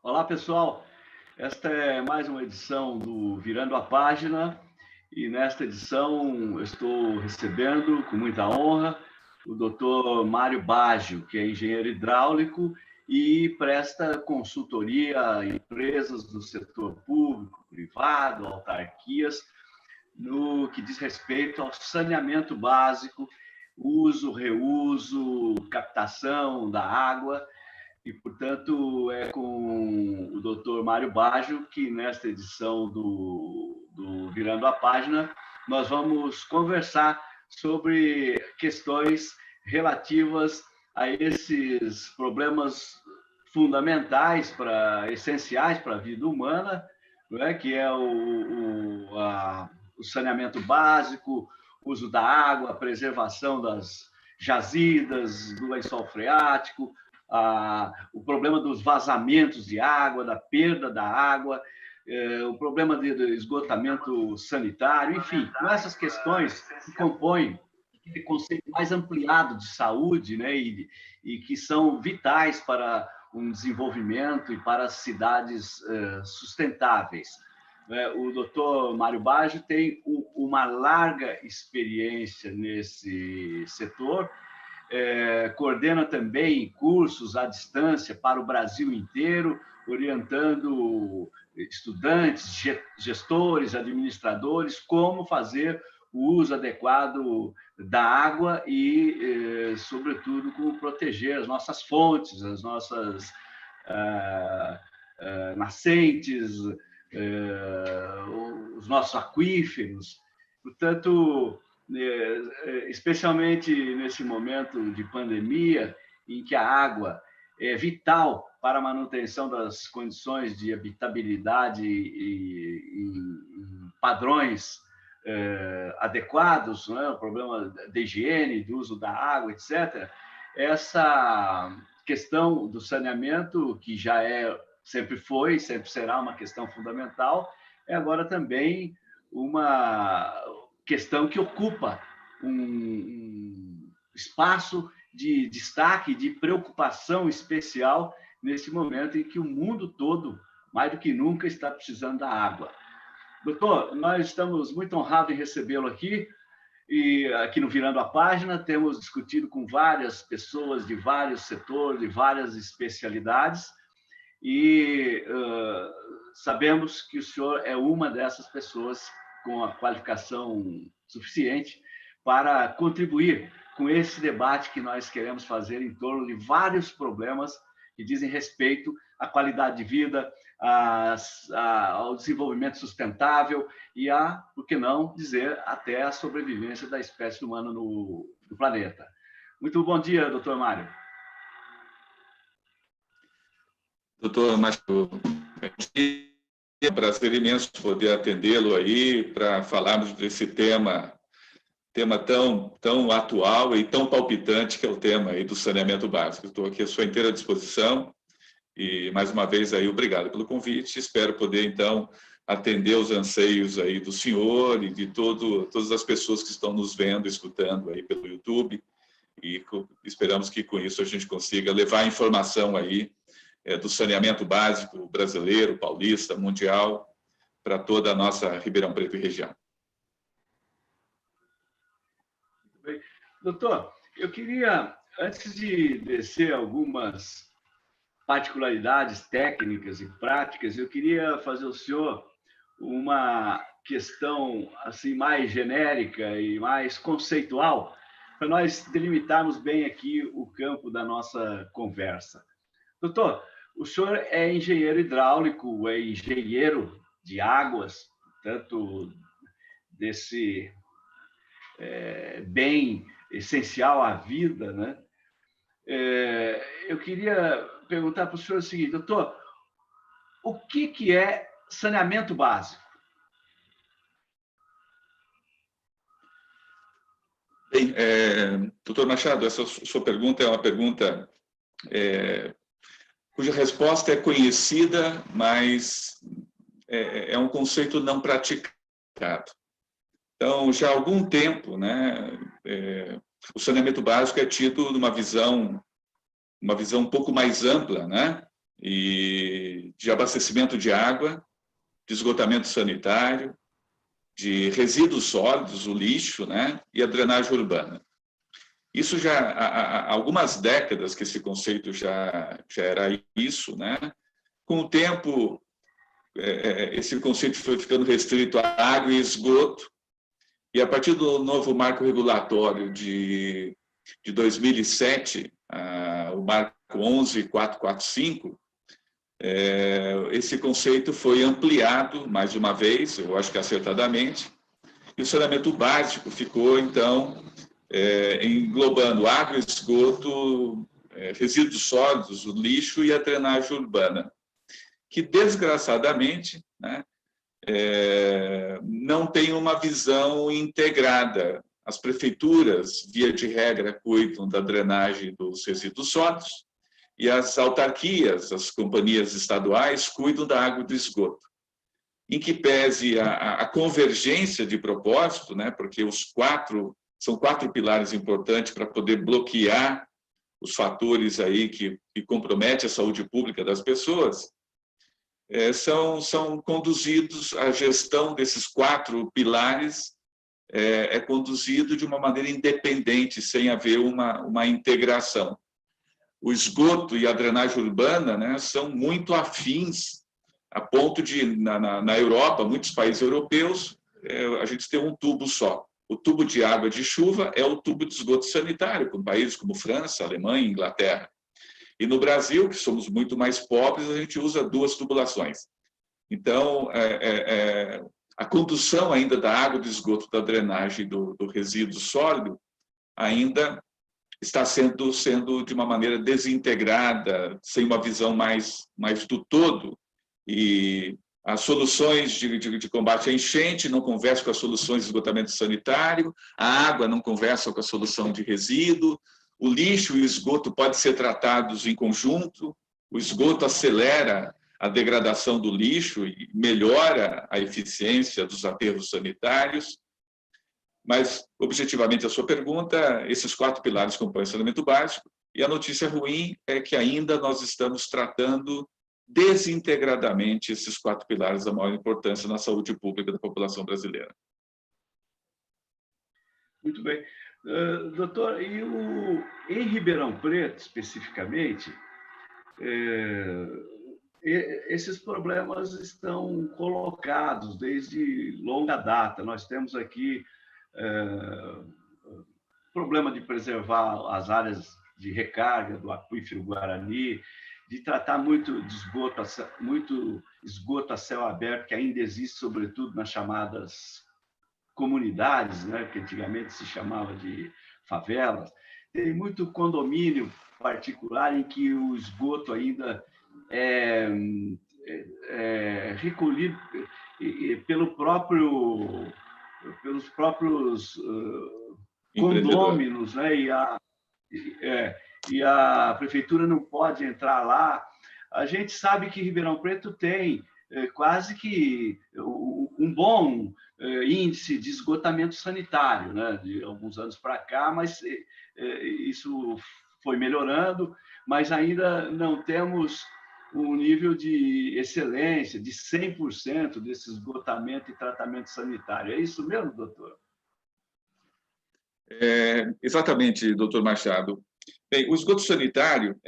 Olá, pessoal. Esta é mais uma edição do Virando a Página e nesta edição eu estou recebendo com muita honra o Dr. Mário Baggio, que é engenheiro hidráulico e presta consultoria a empresas do setor público, privado, autarquias, no que diz respeito ao saneamento básico, uso, reuso, captação da água. E, portanto, é com o Dr. Mário Baggio que, nesta edição do Virando a Página, nós vamos conversar sobre questões relativas a esses problemas fundamentais, essenciais para a vida humana, não é? Que é o saneamento básico, o uso da água, a preservação das jazidas, do lençol freático, o problema dos vazamentos de água, da perda da água, o problema de esgotamento sanitário, enfim, com essas questões que compõem aquele conceito mais ampliado de saúde, né, e que são vitais para um desenvolvimento e para as cidades sustentáveis. O Dr. Mário Baggio tem uma larga experiência nesse setor, coordena também cursos à distância para o Brasil inteiro, orientando estudantes, gestores, administradores, como fazer o uso adequado da água e, sobretudo, como proteger as nossas fontes, as nossas nascentes, os nossos aquíferos. Portanto, especialmente nesse momento de pandemia, em que a água é vital para a manutenção das condições de habitabilidade e padrões adequados, né? O problema de higiene, do uso da água, etc. Essa questão do saneamento, que já sempre foi, sempre será uma questão fundamental, é agora também uma questão que ocupa um espaço de destaque, de preocupação especial nesse momento em que o mundo todo, mais do que nunca, está precisando da água. Doutor, nós estamos muito honrados em recebê-lo aqui, e aqui no Virando a Página temos discutido com várias pessoas de vários setores, de várias especialidades, e sabemos que o senhor é uma dessas pessoas com a qualificação suficiente para contribuir com esse debate que nós queremos fazer em torno de vários problemas que dizem respeito à qualidade de vida, ao desenvolvimento sustentável e por que não dizer, até a sobrevivência da espécie humana no planeta. Muito bom dia, doutor Mário. Doutor Márcio, é um prazer imenso poder atendê-lo aí para falarmos desse tema tão atual e tão palpitante que é o tema aí do saneamento básico. Estou aqui à sua inteira disposição e, mais uma vez, aí, obrigado pelo convite. Espero poder, então, atender os anseios aí do senhor e de todas as pessoas que estão nos vendo, escutando aí pelo YouTube, e esperamos que, com isso, a gente consiga levar a informação aí do saneamento básico brasileiro, paulista, mundial, para toda a nossa Ribeirão Preto e região. Muito bem. Doutor, eu queria, antes de descer algumas particularidades técnicas e práticas, eu queria fazer ao senhor uma questão assim mais genérica e mais conceitual, para nós delimitarmos bem aqui o campo da nossa conversa. Doutor, o senhor é engenheiro hidráulico, é engenheiro de águas, portanto, desse bem essencial à vida, né? Eu queria perguntar para o senhor o seguinte, doutor, o que é saneamento básico? Bem, doutor Machado, essa sua pergunta é uma pergunta cuja resposta é conhecida, mas é um conceito não praticado. Então, já há algum tempo, né, o saneamento básico é tido numa visão um pouco mais ampla, né, e de abastecimento de água, de esgotamento sanitário, de resíduos sólidos, o lixo, né, e a drenagem urbana. Isso já há algumas décadas que esse conceito já era isso, né? Com o tempo, esse conceito foi ficando restrito a água e esgoto, e a partir do novo marco regulatório de 2007, o marco 11445, esse conceito foi ampliado mais uma vez, eu acho que acertadamente, e o saneamento básico ficou, então, englobando água, esgoto, resíduos sólidos, o lixo e a drenagem urbana, que, desgraçadamente, né, não tem uma visão integrada. As prefeituras, via de regra, cuidam da drenagem dos resíduos sólidos e as autarquias, as companhias estaduais, cuidam da água e do esgoto. Em que pese a convergência de propósito, né, porque são 4 pilares importantes para poder bloquear os fatores aí que comprometem a saúde pública das pessoas, são conduzidos, a gestão desses 4 pilares é conduzido de uma maneira independente, sem haver uma integração. O esgoto e a drenagem urbana, né, são muito afins, a ponto de, na Europa, muitos países europeus, a gente tem um tubo só. O tubo de água de chuva é o tubo de esgoto sanitário, com países como França, Alemanha e Inglaterra. E no Brasil, que somos muito mais pobres, a gente usa 2 tubulações. Então, a condução ainda da água do esgoto, da drenagem do resíduo sólido, ainda está sendo de uma maneira desintegrada, sem uma visão mais do todo. E as soluções de combate à enchente não conversam com as soluções de esgotamento sanitário, a água não conversa com a solução de resíduo, o lixo e o esgoto podem ser tratados em conjunto, o esgoto acelera a degradação do lixo e melhora a eficiência dos aterros sanitários. Mas, objetivamente, a sua pergunta, esses 4 pilares compõem o saneamento básico, e a notícia ruim é que ainda nós estamos tratando desintegradamente esses 4 pilares da maior importância na saúde pública da população brasileira. Muito bem. Doutor, em Ribeirão Preto, especificamente, esses problemas estão colocados desde longa data. Nós temos aqui problema de preservar as áreas de recarga do aquífero Guarani, de tratar muito esgoto a céu aberto, que ainda existe, sobretudo nas chamadas comunidades, né, que antigamente se chamava de favelas. Tem muito condomínio particular em que o esgoto ainda é recolhido pelos próprios condôminos, né? E a prefeitura não pode entrar lá. A gente sabe que Ribeirão Preto tem quase que um bom índice de esgotamento sanitário, né? De alguns anos para cá, mas isso foi melhorando, mas ainda não temos um nível de excelência, de 100% desse esgotamento e tratamento sanitário. É isso mesmo, doutor? Exatamente, doutor Machado. Bem, o esgoto sanitário,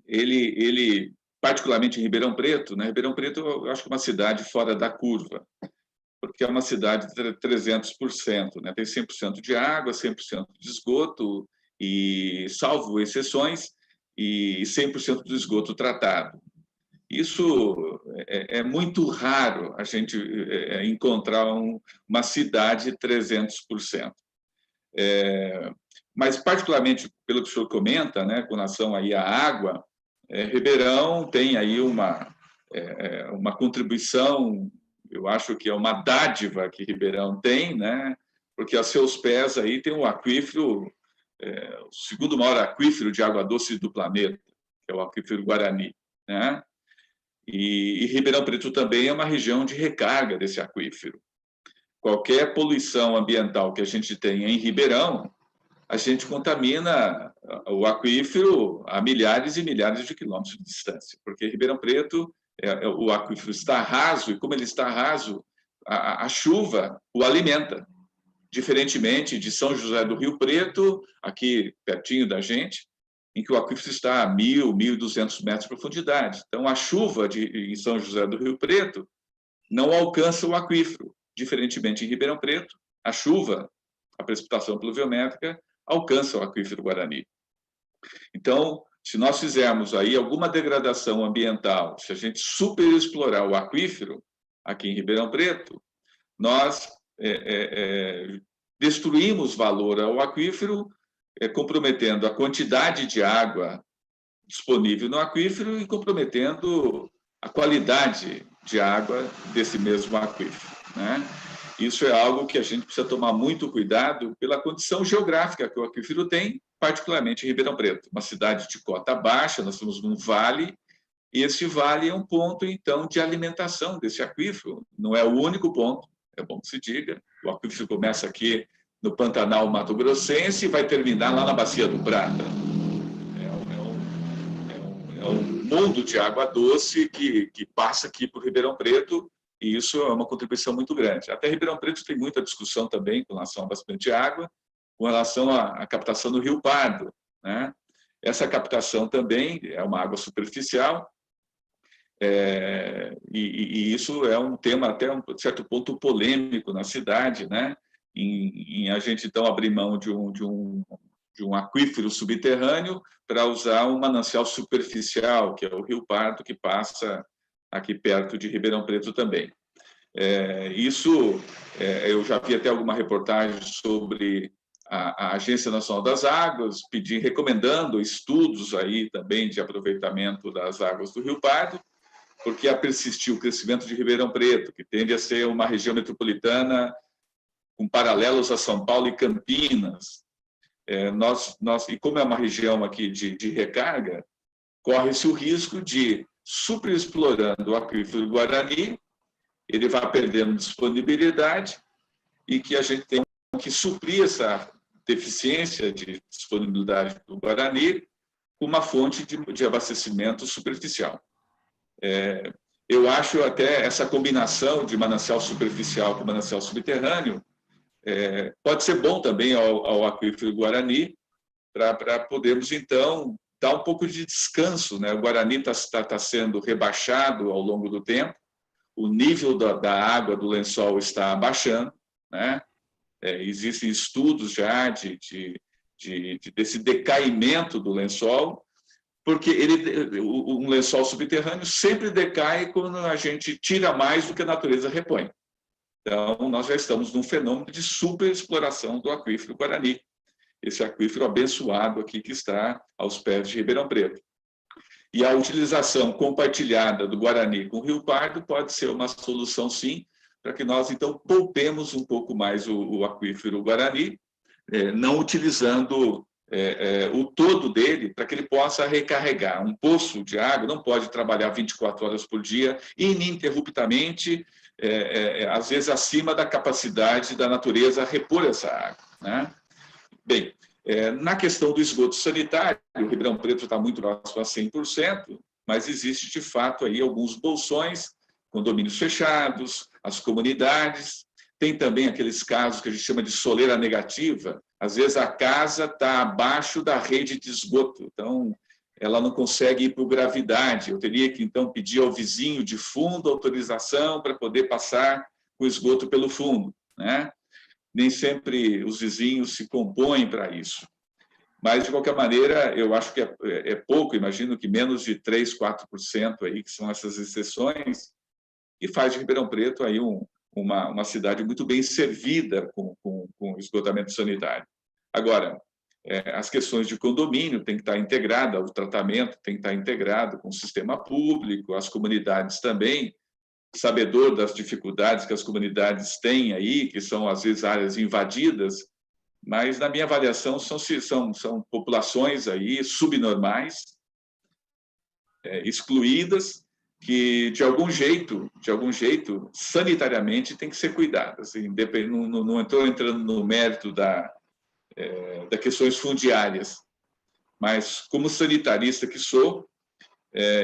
ele particularmente em Ribeirão Preto, né? Ribeirão Preto, eu acho que é uma cidade fora da curva, porque é uma cidade de 300%, né? Tem 100% de água, 100% de esgoto, e, salvo exceções, e 100% do esgoto tratado. Isso é muito raro a gente encontrar uma cidade 300%. Mas, particularmente, pelo que o senhor comenta, né, com relação aí à água, Ribeirão tem aí uma contribuição, eu acho que é uma dádiva que Ribeirão tem, né, porque a seus pés aí tem um aquífero, o segundo maior aquífero de água doce do planeta, que é o aquífero Guarani, né? E Ribeirão Preto também é uma região de recarga desse aquífero. Qualquer poluição ambiental que a gente tenha em Ribeirão, a gente contamina o aquífero a milhares e milhares de quilômetros de distância, porque Ribeirão Preto, o aquífero está raso, e como ele está raso, a chuva o alimenta, diferentemente de São José do Rio Preto, aqui pertinho da gente, em que o aquífero está a 1.000, 1.200 metros de profundidade. Então, a chuva em São José do Rio Preto não alcança o aquífero, diferentemente em Ribeirão Preto, a chuva, a precipitação pluviométrica, alcança o aquífero Guarani. Então, se nós fizermos aí alguma degradação ambiental, se a gente superexplorar o aquífero aqui em Ribeirão Preto, nós destruímos valor ao aquífero, comprometendo a quantidade de água disponível no aquífero e comprometendo a qualidade de água desse mesmo aquífero, né? Isso é algo que a gente precisa tomar muito cuidado pela condição geográfica que o aquífero tem, particularmente em Ribeirão Preto, uma cidade de cota baixa, nós estamos num vale, e esse vale é um ponto, então, de alimentação desse aquífero. Não é o único ponto, é bom que se diga. O aquífero começa aqui no Pantanal Mato Grossense e vai terminar lá na Bacia do Prata. É um mundo de água doce que passa aqui por Ribeirão Preto, e isso é uma contribuição muito grande. Até Ribeirão Preto tem muita discussão também com relação a bastante água, com relação à captação do Rio Pardo, né? Essa captação também é uma água superficial, e isso é um tema até um certo ponto polêmico na cidade, né? Em a gente, então, abrir mão de um aquífero subterrâneo para usar um manancial superficial, que é o Rio Pardo, que passa aqui perto de Ribeirão Preto também. Eu já vi até alguma reportagem sobre a Agência Nacional das Águas, recomendando estudos aí também de aproveitamento das águas do Rio Pardo, porque a persistir o crescimento de Ribeirão Preto, que tende a ser uma região metropolitana com paralelos a São Paulo e Campinas. E como é uma região aqui de recarga, corre-se o risco de, superexplorando o aquífero Guarani, ele vai perdendo disponibilidade e que a gente tem que suprir essa deficiência de disponibilidade do Guarani com uma fonte de abastecimento superficial. Eu acho até essa combinação de manancial superficial com manancial subterrâneo pode ser bom também ao aquífero Guarani, para podermos, então, dar um pouco de descanso, né? O Guarani está sendo rebaixado ao longo do tempo, o nível da água do lençol está abaixando, né? Existem estudos já desse decaimento do lençol, porque um lençol subterrâneo sempre decai quando a gente tira mais do que a natureza repõe. Então, nós já estamos num fenômeno de superexploração do aquífero Guarani, esse aquífero abençoado aqui que está aos pés de Ribeirão Preto. E a utilização compartilhada do Guarani com o Rio Pardo pode ser uma solução, sim, para que nós, então, poupemos um pouco mais o aquífero Guarani, não utilizando o todo dele para que ele possa recarregar. Um poço de água não pode trabalhar 24 horas por dia, ininterruptamente, às vezes acima da capacidade da natureza repor essa água, né? Bem, na questão do esgoto sanitário, o Ribeirão Preto está muito próximo a 100%, mas existe, de fato, aí alguns bolsões, condomínios fechados, as comunidades. Tem também aqueles casos que a gente chama de soleira negativa. Às vezes a casa está abaixo da rede de esgoto, então ela não consegue ir por gravidade. Eu teria que, então, pedir ao vizinho de fundo autorização para poder passar o esgoto pelo fundo, né? Nem sempre os vizinhos se compõem para isso. Mas, de qualquer maneira, eu acho que é pouco, imagino que menos de 3%, 4% aí, que são essas exceções, e faz de Ribeirão Preto aí uma cidade muito bem servida com esgotamento sanitário. Agora, as questões de condomínio têm que estar integrada, o tratamento tem que estar integrado com o sistema público, as comunidades também, sabedor das dificuldades que as comunidades têm aí, que são, às vezes, áreas invadidas, mas, na minha avaliação, são populações aí subnormais, excluídas, que, de algum jeito, sanitariamente, tem que ser cuidadas. Não estou entrando no mérito das questões fundiárias. Mas, como sanitarista que sou,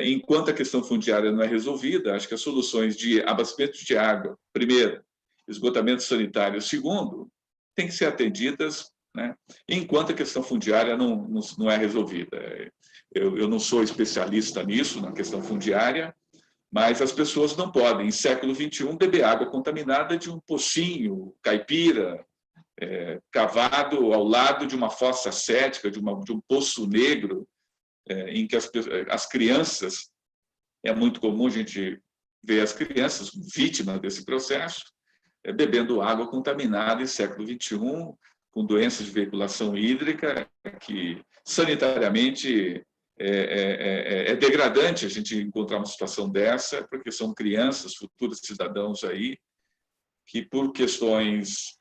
enquanto a questão fundiária não é resolvida, acho que as soluções de abastecimento de água, primeiro, esgotamento sanitário, segundo, têm que ser atendidas, né, enquanto a questão fundiária não é resolvida. Eu não sou especialista nisso, na questão fundiária, mas as pessoas não podem, em século XXI, beber água contaminada de um pocinho caipira, cavado ao lado de uma fossa cética, de um poço negro, em que as crianças, é muito comum a gente ver as crianças vítimas desse processo, bebendo água contaminada em século XXI, com doenças de veiculação hídrica, que sanitariamente é degradante a gente encontrar uma situação dessa, porque são crianças, futuros cidadãos aí, que por questões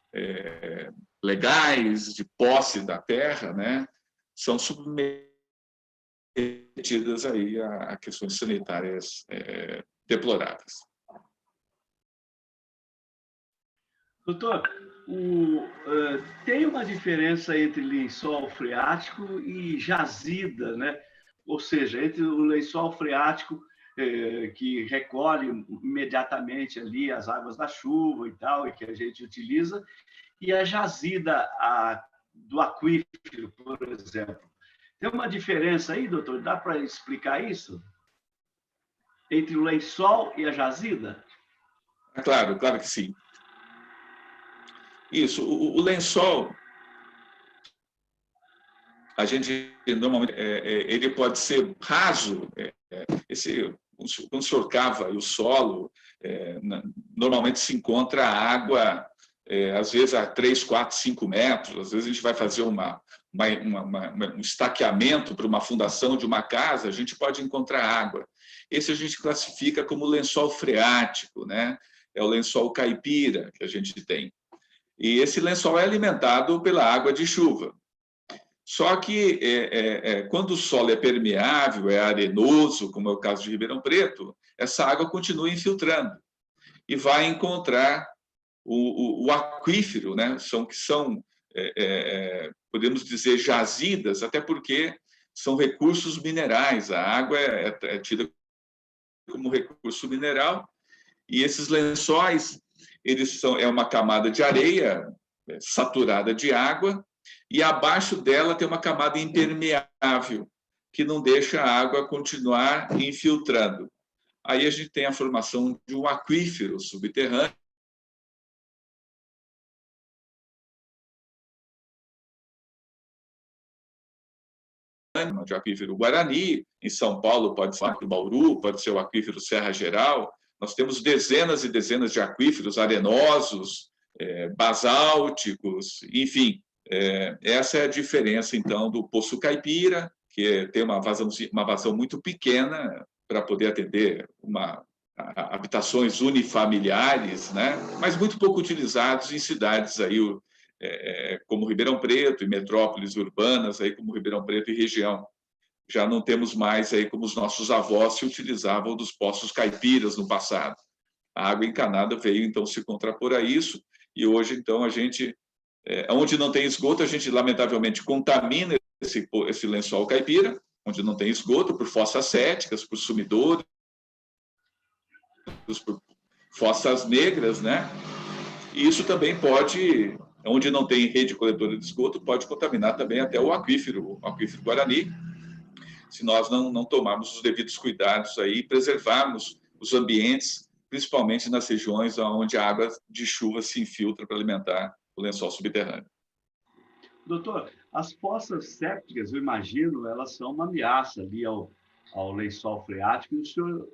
legais, de posse da terra, né, são submetidas aí a questões sanitárias deploráveis. Doutor, tem uma diferença entre lençol freático e jazida, né? Ou seja, entre o lençol freático, que recolhe imediatamente ali as águas da chuva e tal, e que a gente utiliza, e a jazida do aquífero, por exemplo. Tem uma diferença aí, doutor? Dá para explicar isso? Entre o lençol e a jazida? Claro, claro que sim. Isso, o lençol, a gente normalmente ele pode ser raso. Quando o senhor cava o solo, normalmente se encontra água, às vezes a 3, 4, 5 metros. Às vezes a gente vai fazer um estaqueamento para uma fundação de uma casa, a gente pode encontrar água. Esse a gente classifica como lençol freático, né? É o lençol caipira que a gente tem. E esse lençol é alimentado pela água de chuva. Só que quando o solo é permeável, é arenoso, como é o caso de Ribeirão Preto, essa água continua infiltrando e vai encontrar o aquífero, né? Podemos dizer, jazidas, até porque são recursos minerais. A água é tida como recurso mineral, e esses lençóis é uma camada de areia saturada de água, e abaixo dela tem uma camada impermeável, que não deixa a água continuar infiltrando. Aí a gente tem a formação de um aquífero subterrâneo, de aquífero Guarani. Em São Paulo pode ser o Bauru, pode ser o aquífero Serra Geral. Nós temos dezenas e dezenas de aquíferos arenosos, basálticos, enfim. Essa é a diferença, então, do Poço Caipira, que tem uma vazão muito pequena para poder atender habitações unifamiliares, né? Mas muito pouco utilizados em cidades aí, como Ribeirão Preto e metrópoles urbanas, aí como Ribeirão Preto e região. Já não temos mais aí como os nossos avós se utilizavam dos poços caipiras no passado. A água encanada veio então se contrapor a isso, e hoje então a gente, onde não tem esgoto, a gente lamentavelmente contamina esse lençol caipira, onde não tem esgoto, por fossas céticas, por sumidouros, por fossas negras, né? E isso também pode, onde não tem rede coletora de esgoto, pode contaminar também até o aquífero Guarani, se nós não tomarmos os devidos cuidados aí, preservarmos os ambientes, principalmente nas regiões onde a água de chuva se infiltra para alimentar o lençol subterrâneo. Doutor, as fossas sépticas, eu imagino, elas são uma ameaça ali ao lençol freático, e o senhor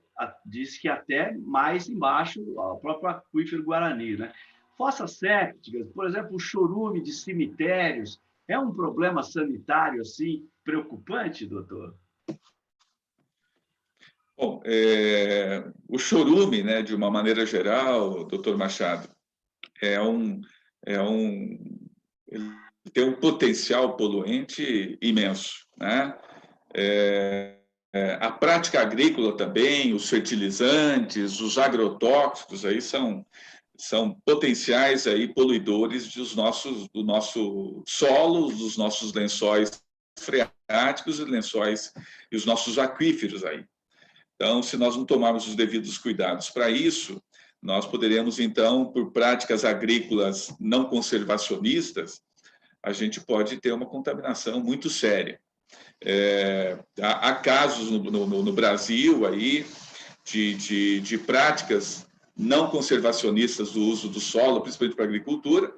disse que até mais embaixo, ao próprio aquífero Guarani, né? Fossas sépticas, por exemplo, o chorume de cemitérios, é um problema sanitário assim preocupante, doutor? Bom, o chorume, né, de uma maneira geral, doutor Machado, ele tem um potencial poluente imenso, né? A prática agrícola também, os fertilizantes, os agrotóxicos aí são são potenciais aí poluidores do nosso solo, dos nossos lençóis freáticos e lençóis e os nossos aquíferos aí. Então, se nós não tomarmos os devidos cuidados para isso, nós poderemos, então, por práticas agrícolas não conservacionistas, a gente pode ter uma contaminação muito séria. Há casos no Brasil aí de práticas não conservacionistas do uso do solo, principalmente para a agricultura,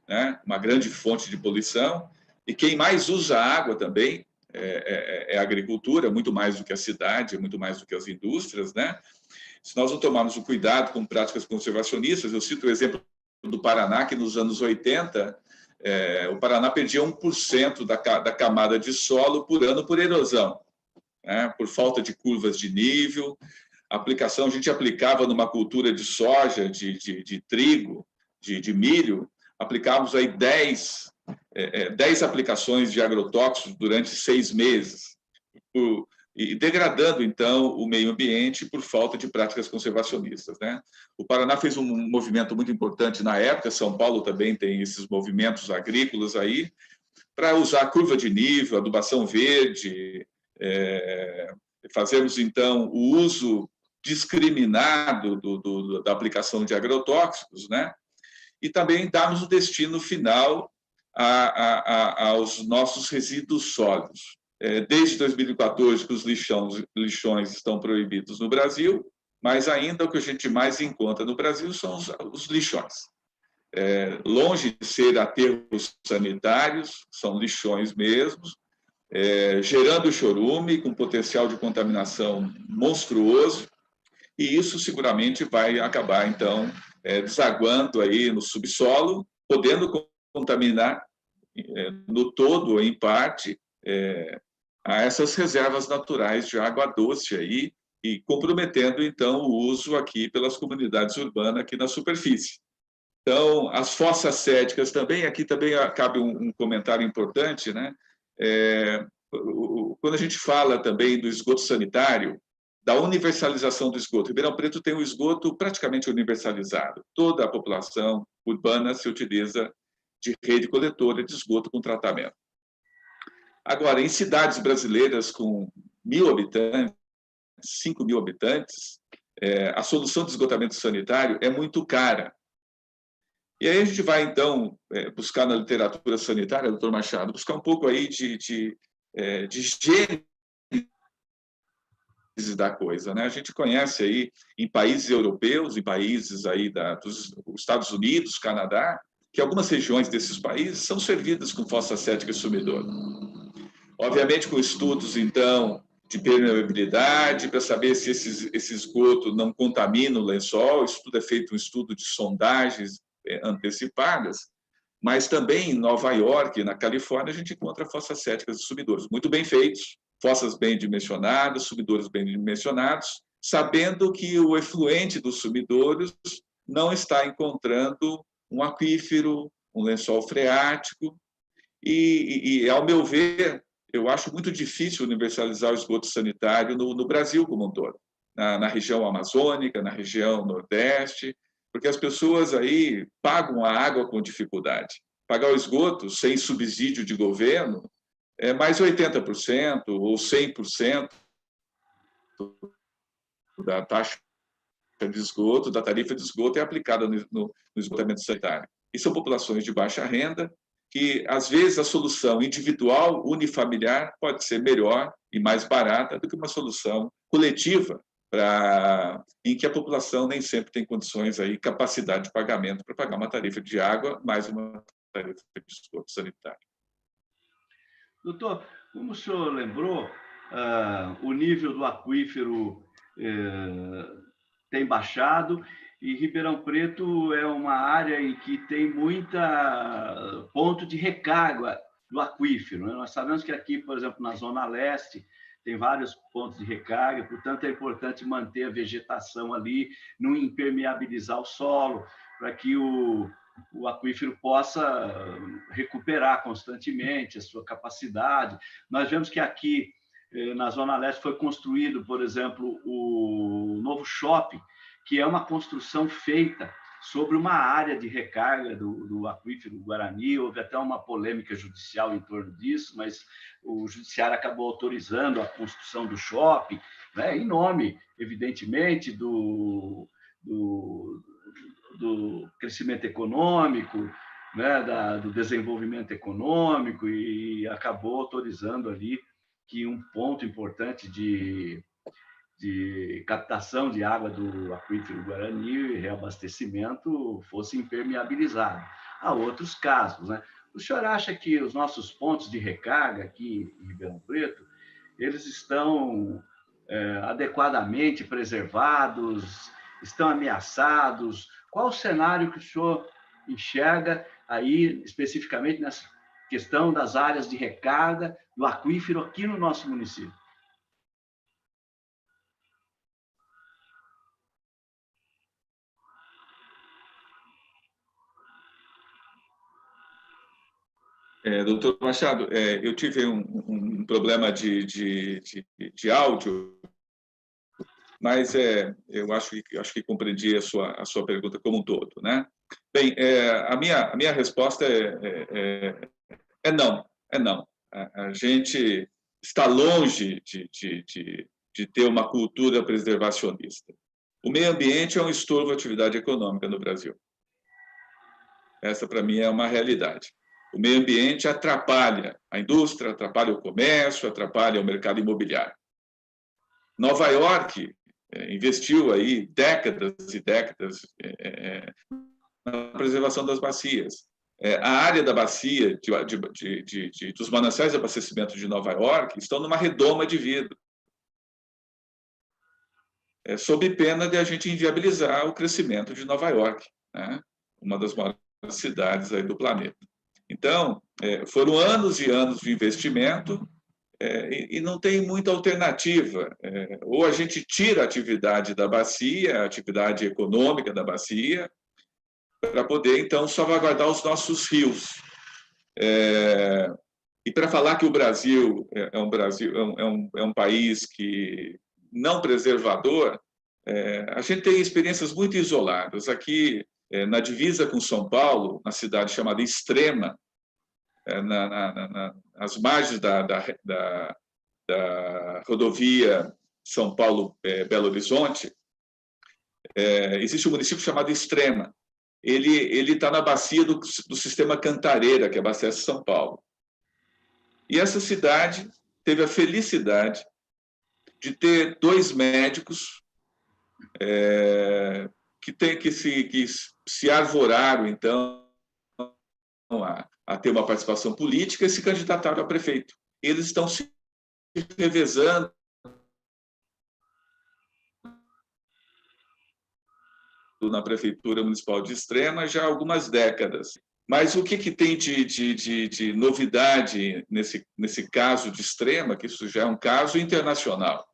né? Uma grande fonte de poluição, e quem mais usa água também é a agricultura, muito mais do que a cidade, muito mais do que as indústrias, né? Se nós não tomarmos o cuidado com práticas conservacionistas, eu cito o exemplo do Paraná, que nos anos 80, o Paraná perdia 1% da camada de solo por ano por erosão, né? Por falta de curvas de nível. A gente aplicava numa cultura de soja, de trigo, de milho, aplicávamos aí 10 aplicações de agrotóxicos durante 6 meses, e degradando, então, o meio ambiente por falta de práticas conservacionistas, né? O Paraná fez um movimento muito importante na época, São Paulo também tem esses movimentos agrícolas aí, para usar curva de nível, adubação verde, fazemos, então, o uso discriminado da aplicação de agrotóxicos, né? E também darmos o destino final aos nossos resíduos sólidos. Desde 2014 que os lixões estão proibidos no Brasil, mas ainda o que a gente mais encontra no Brasil são os lixões. Longe de ser aterros sanitários, são lixões mesmos, gerando chorume, com potencial de contaminação monstruoso, e isso seguramente vai acabar, então, desaguando aí no subsolo, podendo contaminar no todo ou em parte a essas reservas naturais de água doce aí, e comprometendo, então, o uso aqui pelas comunidades urbanas aqui na superfície. Então, as fossas céticas também, aqui também cabe um comentário importante, né? Quando a gente fala também do esgoto sanitário, da universalização do esgoto, Ribeirão Preto tem um esgoto praticamente universalizado. Toda a população urbana se utiliza de rede coletora de esgoto com tratamento. Agora, em cidades brasileiras com 1.000 habitantes, 5.000 habitantes, a solução de esgotamento sanitário é muito cara. E aí a gente vai, então, buscar na literatura sanitária, doutor Machado, buscar um pouco aí de gênese da coisa, né? A gente conhece aí em países europeus, em países aí dos Estados Unidos, Canadá, que algumas regiões desses países são servidas com fossa cética e sumidouro. Obviamente com estudos, então, de permeabilidade, para saber se esse esgoto não contamina o lençol. Isso tudo é feito um estudo de sondagens antecipadas, mas também em Nova York, na Califórnia, a gente encontra fossas céticas e sumidouros muito bem feitos, fossas bem dimensionadas, sumidouros bem dimensionados, sabendo que o efluente dos sumidouros não está encontrando um aquífero, um lençol freático, e ao meu ver, eu acho muito difícil universalizar o esgoto sanitário no Brasil como um todo, na região amazônica, na região nordeste, porque as pessoas aí pagam a água com dificuldade. Pagar o esgoto sem subsídio de governo é mais 80% ou 100% da taxa de esgoto, da tarifa de esgoto é aplicada no esgotamento sanitário. E são populações de baixa renda, que, às vezes, a solução individual, unifamiliar, pode ser melhor e mais barata do que uma solução coletiva, em que a população nem sempre tem condições, aí, capacidade de pagamento para pagar uma tarifa de água, mais uma tarifa de esgoto sanitário. Doutor, como o senhor lembrou, o nível do aquífero tem baixado, e Ribeirão Preto é uma área em que tem muita ponto de recarga do aquífero, né? Nós sabemos que aqui, por exemplo, na Zona Leste, tem vários pontos de recarga, portanto, é importante manter a vegetação ali, não impermeabilizar o solo, para que o aquífero possa recuperar constantemente a sua capacidade. Nós vemos que aqui, na Zona Leste, foi construído, por exemplo, o novo shopping, que é uma construção feita sobre uma área de recarga do aquífero Guarani. Houve até uma polêmica judicial em torno disso, mas o judiciário acabou autorizando a construção do shopping, né, em nome, evidentemente, do crescimento econômico, né, do desenvolvimento econômico, e acabou autorizando ali que um ponto importante de captação de água do aquífero Guarani e reabastecimento fosse impermeabilizado. Há outros casos, né? O senhor acha que os nossos pontos de recarga aqui em Ribeirão Preto, eles estão adequadamente preservados, estão ameaçados? Qual o cenário que o senhor enxerga aí, especificamente nessa questão das áreas de recarga do aquífero aqui no nosso município? Doutor Machado, eu tive um problema de áudio, mas eu acho que compreendi a sua pergunta como um todo, né? Bem, a minha resposta é não, é não. A gente está longe de ter uma cultura preservacionista. O meio ambiente é um estorvo à atividade econômica no Brasil. Essa, para mim, é uma realidade. O meio ambiente atrapalha a indústria, atrapalha o comércio, atrapalha o mercado imobiliário. Nova York investiu aí décadas e décadas na preservação das bacias. A área da bacia dos mananciais de abastecimento de Nova York estão numa redoma de vidro, sob pena de a gente inviabilizar o crescimento de Nova York, né? Uma das maiores cidades aí do planeta. Então, foram anos e anos de investimento e não tem muita alternativa. Ou a gente tira a atividade da bacia, a atividade econômica da bacia, para poder, então, salvaguardar os nossos rios. E para falar que o Brasil é um país que não preservador, a gente tem experiências muito isoladas. Aqui, na divisa com São Paulo, na cidade chamada Extrema, nas margens da rodovia São Paulo-Belo Horizonte, existe um município chamado Extrema. Ele está na bacia do sistema Cantareira, que abastece São Paulo. E essa cidade teve a felicidade de ter 2 médicos que se arvoraram, então, a ter uma participação política e se candidataram a prefeito. Eles estão se revezando na Prefeitura Municipal de Extrema já há algumas décadas. Mas o que tem de novidade nesse caso de Extrema, que isso já é um caso internacional?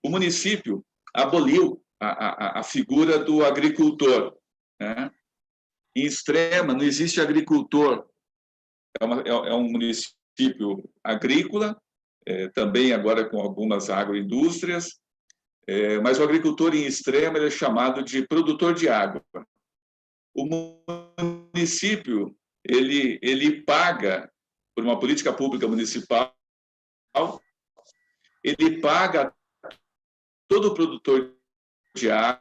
O município aboliu a figura do agricultor, né? Em Extrema não existe agricultor, é um município agrícola, também agora com algumas agroindústrias, mas o agricultor em Extrema é chamado de produtor de água. O município ele paga, por uma política pública municipal, ele paga todo produtor de água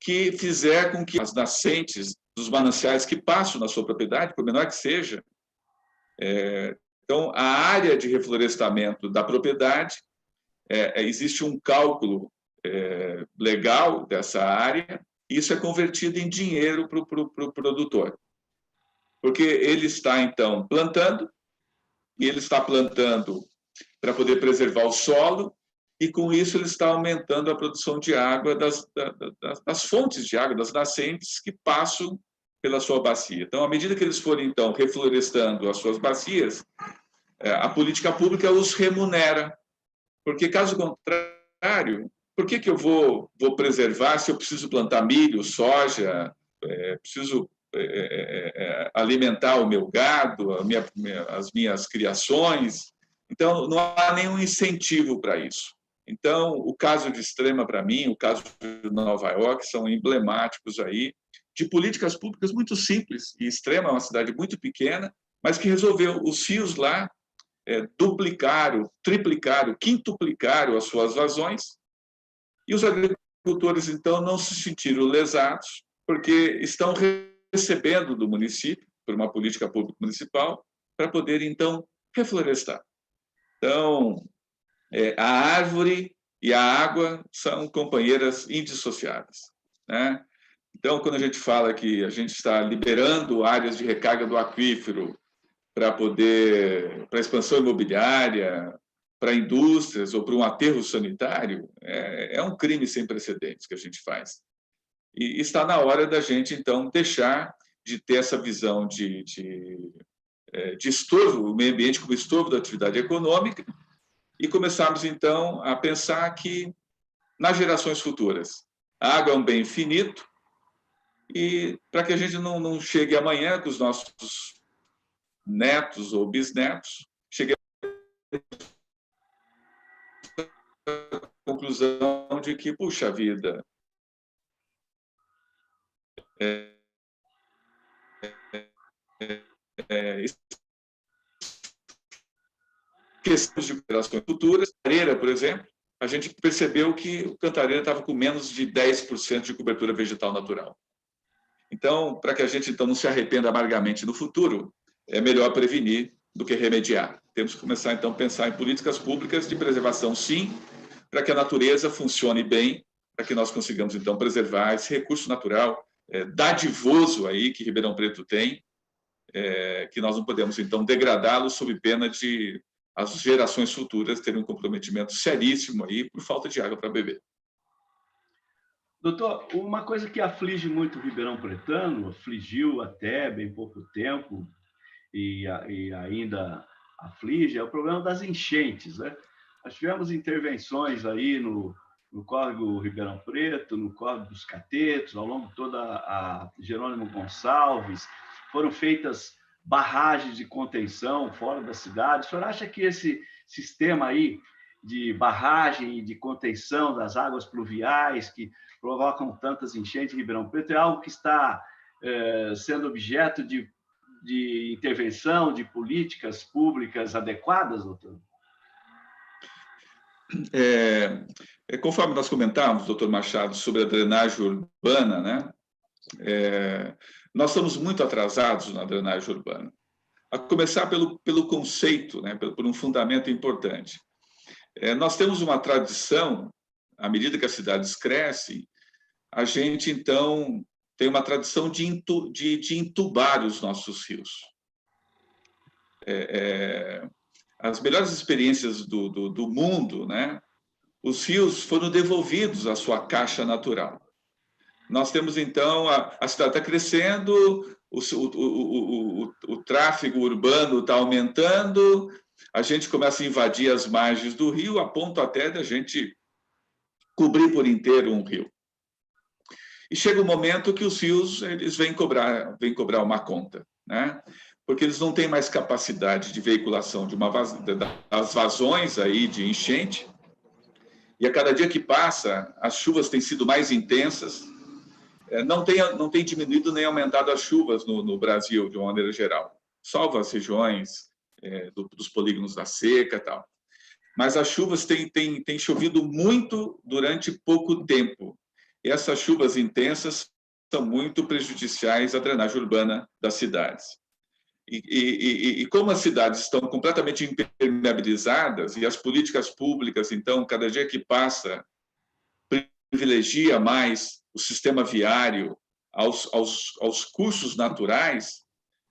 que fizer com que as nascentes dos mananciais que passam na sua propriedade, por menor que seja, então, a área de reflorestamento da propriedade, existe um cálculo legal dessa área, e isso é convertido em dinheiro para o produtor. Porque ele está, então, plantando, e ele está plantando para poder preservar o solo, e com isso ele está aumentando a produção de água das fontes de água, das nascentes que passam pela sua bacia. Então, à medida que eles forem, então, reflorestando as suas bacias, a política pública os remunera. Porque, caso contrário, por que eu vou preservar se eu preciso plantar milho, soja, preciso alimentar o meu gado, as minhas criações? Então, não há nenhum incentivo para isso. Então, o caso de Extrema, para mim, o caso de Nova York, são emblemáticos aí de políticas públicas muito simples. E Extrema é uma cidade muito pequena, mas que resolveu. Os rios lá duplicaram, triplicaram, quintuplicaram as suas vazões, e os agricultores, então, não se sentiram lesados, porque estão recebendo do município, por uma política pública municipal, para poder, então, reflorestar. Então, a árvore e a água são companheiras indissociáveis, né? Então, quando a gente fala que a gente está liberando áreas de recarga do aquífero para expansão imobiliária, para indústrias ou para um aterro sanitário, é um crime sem precedentes que a gente faz. E está na hora da gente, então, deixar de ter essa visão de estorvo, o meio ambiente como estorvo da atividade econômica, e começarmos, então, a pensar que, nas gerações futuras, a água é um bem finito, e para que a gente não chegue amanhã com os nossos netos ou bisnetos, chegue à conclusão de que, puxa vida, questões de gerações futuras. Cantareira, por exemplo, a gente percebeu que o Cantareira estava com menos de 10% de cobertura vegetal natural. Então, para que a gente então não se arrependa amargamente no futuro, é melhor prevenir do que remediar. Temos que começar, então, a pensar em políticas públicas de preservação, sim, para que a natureza funcione bem, para que nós consigamos, então, preservar esse recurso natural dadivoso aí que Ribeirão Preto tem, que nós não podemos, então, degradá-lo sob pena de as gerações futuras terem um comprometimento seríssimo aí por falta de água para beber. Doutor, uma coisa que aflige muito o Ribeirão Pretano, afligiu até bem pouco tempo e ainda aflige, é o problema das enchentes, né? Nós tivemos intervenções aí no Córrego Ribeirão Preto, no Córrego dos Catetos, ao longo de toda a Jerônimo Gonçalves, foram feitas barragens de contenção fora da cidade. O senhor acha que esse sistema aí de barragem e de contenção das águas pluviais que provocam tantas enchentes em Ribeirão Preto é algo que está sendo objeto de intervenção, de políticas públicas adequadas, doutor? Conforme nós comentávamos, doutor Machado, sobre a drenagem urbana, né? Nós estamos muito atrasados na drenagem urbana. A começar pelo conceito, né? Por um fundamento importante. Nós temos uma tradição, à medida que as cidades crescem, a gente, então, tem uma tradição de entubar os nossos rios. As melhores experiências do mundo, né? Os rios foram devolvidos à sua caixa natural. Nós temos, então, a cidade está crescendo, o tráfego urbano está aumentando, a gente começa a invadir as margens do rio, a ponto até da gente cobrir por inteiro um rio. E chega um momento que os rios eles vêm cobrar uma conta, né? Porque eles não têm mais capacidade de veiculação das vazões aí de enchente, e a cada dia que passa, as chuvas têm sido mais intensas, não tem diminuído nem aumentado as chuvas no Brasil, de uma maneira geral, salvo as regiões dos polígonos da seca e tal. Mas as chuvas têm chovido muito durante pouco tempo. E essas chuvas intensas são muito prejudiciais à drenagem urbana das cidades. E como as cidades estão completamente impermeabilizadas e as políticas públicas, então, cada dia que passa, privilegia mais o sistema viário aos cursos naturais,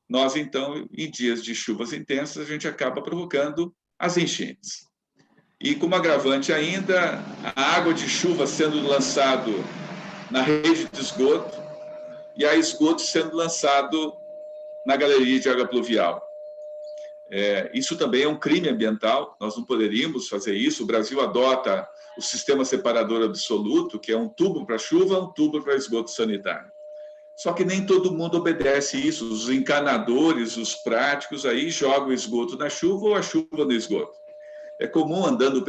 nós, então, em dias de chuvas intensas, a gente acaba provocando as enchentes. E como agravante ainda, a água de chuva sendo lançado na rede de esgoto e a esgoto sendo lançado na galeria de água pluvial. Isso também é um crime ambiental, nós não poderíamos fazer isso. O Brasil adota o sistema separador absoluto, que é um tubo para chuva, um tubo para esgoto sanitário. Só que nem todo mundo obedece isso. Os encanadores, os práticos, aí jogam o esgoto na chuva ou a chuva no esgoto. é comum andando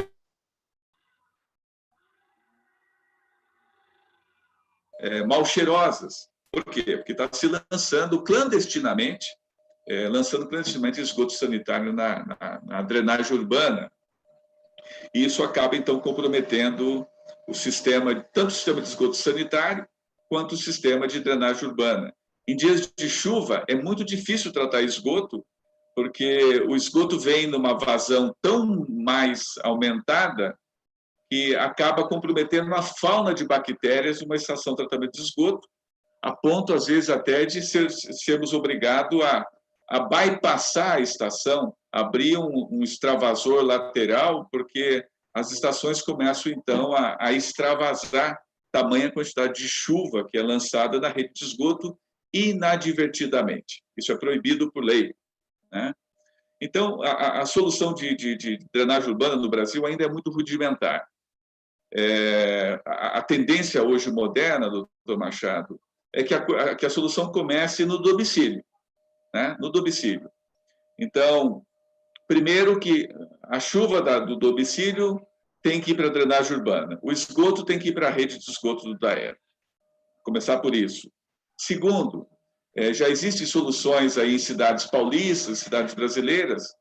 mal cheirosas. Por quê? Porque está se lançando clandestinamente esgoto sanitário na drenagem urbana. E isso acaba, então, comprometendo o sistema, tanto o sistema de esgoto sanitário quanto o sistema de drenagem urbana. Em dias de chuva, é muito difícil tratar esgoto, porque o esgoto vem numa vazão tão mais aumentada que acaba comprometendo a fauna de bactérias de uma estação de tratamento de esgoto, a ponto, às vezes, até de sermos obrigados a bypassar a estação, abrir um extravasor lateral, porque as estações começam, então, a extravasar tamanha quantidade de chuva que é lançada na rede de esgoto inadvertidamente. Isso é proibido por lei, né? Então, a solução de drenagem urbana no Brasil ainda é muito rudimentar. A tendência hoje moderna, doutor Machado, é que a solução comece no domicílio, né? No domicílio. Então, primeiro que a chuva do domicílio tem que ir para a drenagem urbana, o esgoto tem que ir para a rede de esgoto do DAER. Começar por isso. Segundo, já existem soluções aí em cidades paulistas, cidades brasileiras,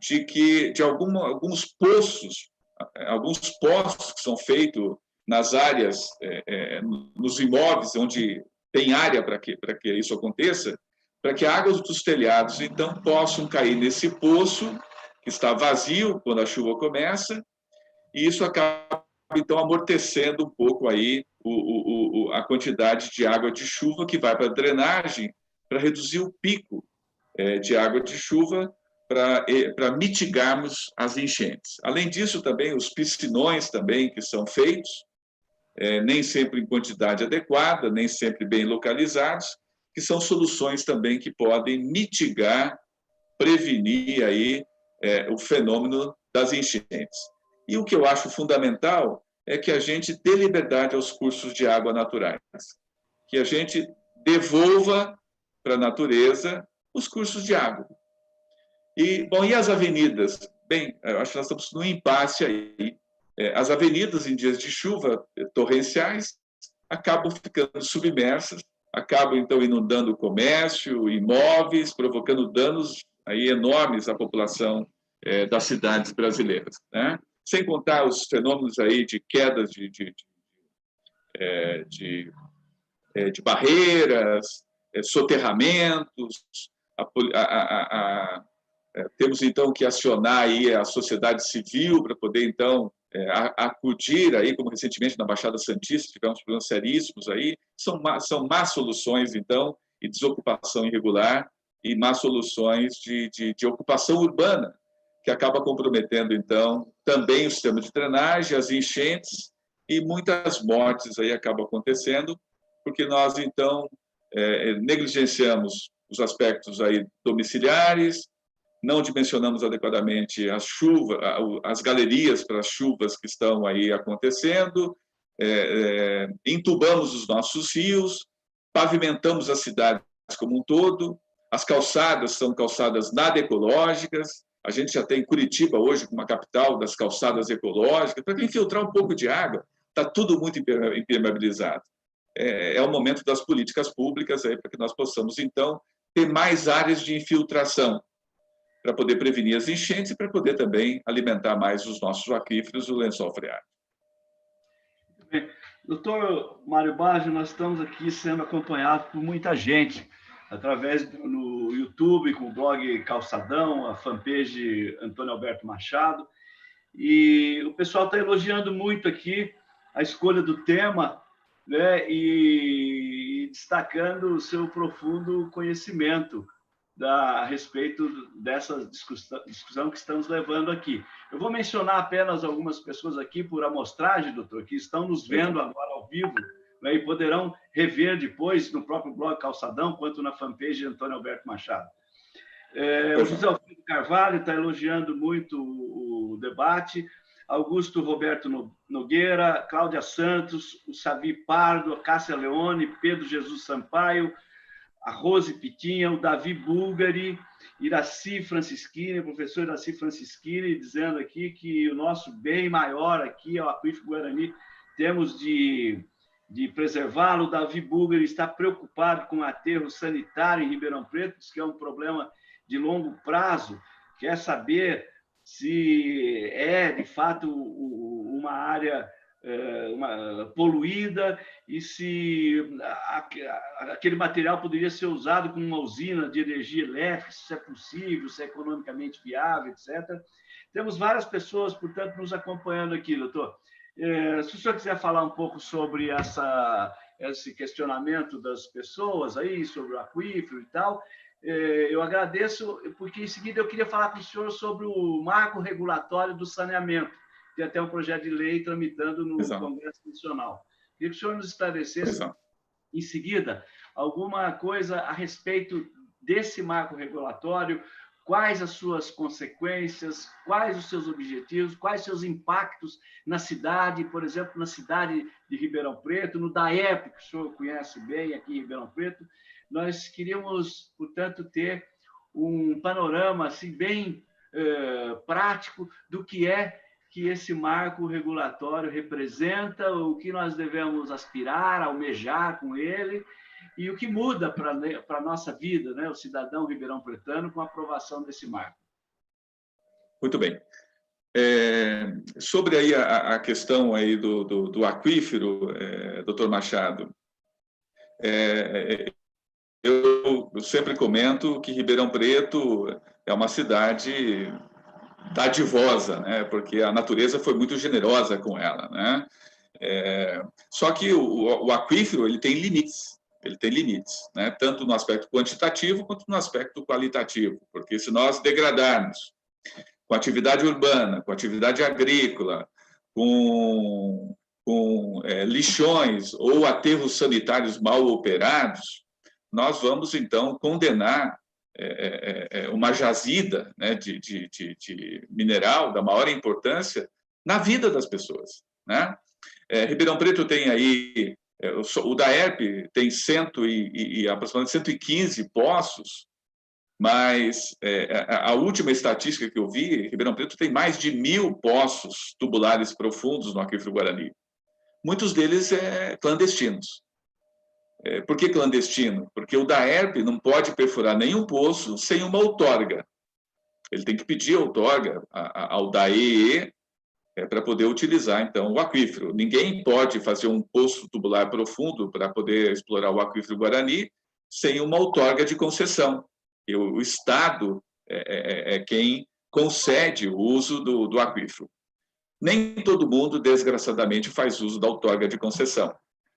de alguns poços que são feitos nas áreas, nos imóveis onde tem área para que isso aconteça, para que a água dos telhados, então, possam cair nesse poço que está vazio quando a chuva começa, e isso acaba, então, amortecendo um pouco aí a quantidade de água de chuva que vai para a drenagem, para reduzir o pico de água de chuva, para mitigarmos as enchentes. Além disso, também, os piscinões também que são feitos, nem sempre em quantidade adequada, nem sempre bem localizados, que são soluções também que podem mitigar, prevenir aí, o fenômeno das enchentes. E o que eu acho fundamental é que a gente dê liberdade aos cursos de água naturais, que a gente devolva para a natureza os cursos de água. E as avenidas? Bem, eu acho que nós estamos num impasse aí. As avenidas, em dias de chuva torrenciais, acabam ficando submersas, acabam, então, inundando o comércio, imóveis, provocando danos aí enormes à população das cidades brasileiras, né? Sem contar os fenômenos aí de quedas de barreiras, soterramentos. Temos, então, que acionar aí a sociedade civil para poder, então, acudir aí, como recentemente na Baixada Santista tivemos problemas seríssimos aí. São más soluções, então, e desocupação irregular, e más soluções de ocupação urbana, que acaba comprometendo, então, também o sistema de drenagem, as enchentes, e muitas mortes aí acabam acontecendo, porque nós, então, negligenciamos os aspectos aí domiciliares, não dimensionamos adequadamente as galerias para as chuvas que estão aí acontecendo, entubamos os nossos rios, pavimentamos as cidades como um todo, as calçadas são calçadas nada ecológicas, a gente já tem Curitiba hoje como uma capital das calçadas ecológicas, para infiltrar um pouco de água, está tudo muito impermeabilizado. É o momento das políticas públicas aí para que nós possamos, então, ter mais áreas de infiltração, para poder prevenir as enchentes e para poder também alimentar mais os nossos aquíferos do lençol freático. Bem, doutor Mário Baggio, nós estamos aqui sendo acompanhados por muita gente, através no YouTube, com o blog Calçadão, a fanpage Antônio Alberto Machado, e o pessoal está elogiando muito aqui a escolha do tema, né, e destacando o seu profundo conhecimento a respeito dessa discussão que estamos levando aqui. Eu vou mencionar apenas algumas pessoas aqui por amostragem, doutor, que estão nos vendo agora ao vivo, né, e poderão rever depois no próprio blog Calçadão, quanto na fanpage Antônio Alberto Machado. O José Alfredo Carvalho está elogiando muito o debate, Augusto Roberto Nogueira, Cláudia Santos, o Savi Pardo, a Cássia Leone, Pedro Jesus Sampaio, a Rose Pitinha, o Davi Bulgari, Iraci Francischini, o professor Iraci Francischini, dizendo aqui que o nosso bem maior aqui é o aquífero Guarani, temos de preservá-lo. O Davi Bulgari está preocupado com o aterro sanitário em Ribeirão Preto, que é um problema de longo prazo, quer saber se é, de fato, uma área poluída e se aquele material poderia ser usado como uma usina de energia elétrica, se é possível, se é economicamente viável, etc. Temos várias pessoas, portanto, nos acompanhando aqui, doutor. Se o senhor quiser falar um pouco sobre esse questionamento das pessoas aí, sobre o aquífero e tal, eu agradeço, porque em seguida eu queria falar com o senhor sobre o marco regulatório do saneamento. Tem até um projeto de lei tramitando no Congresso Nacional. Queria que o senhor nos esclarecesse, em seguida, alguma coisa a respeito desse marco regulatório, quais as suas consequências, quais os seus objetivos, quais os seus impactos na cidade, por exemplo, na cidade de Ribeirão Preto, no DAERP, que o senhor conhece bem aqui em Ribeirão Preto. Nós queríamos, portanto, ter um panorama assim, bem prático do que é que esse marco regulatório representa, o que nós devemos aspirar, almejar com ele, e o que muda para a nossa vida, né, o cidadão ribeirão-pretano, com a aprovação desse marco. Muito bem. Sobre aí a questão aí do aquífero, doutor Machado, eu sempre comento que Ribeirão Preto é uma cidade dadivosa, né? Porque a natureza foi muito generosa com ela, né? Só que o aquífero ele tem limites, né? Tanto no aspecto quantitativo quanto no aspecto qualitativo, porque se nós degradarmos com atividade urbana, com atividade agrícola, com lixões ou aterros sanitários mal operados, nós vamos então condenar uma jazida, né, de mineral da maior importância na vida das pessoas, né? Ribeirão Preto tem aí, o DAERP tem aproximadamente 115 poços, mas a última estatística que eu vi, Ribeirão Preto tem mais de 1.000 poços tubulares profundos no aquífero Guarani. Muitos deles clandestinos. Por que clandestino? Porque o DAERP não pode perfurar nenhum poço sem uma outorga. Ele tem que pedir outorga ao DAEE para poder utilizar, então, o aquífero. Ninguém pode fazer um poço tubular profundo para poder explorar o aquífero Guarani sem uma outorga de concessão. E o Estado é quem concede o uso do aquífero. Nem todo mundo, desgraçadamente, faz uso da outorga de concessão.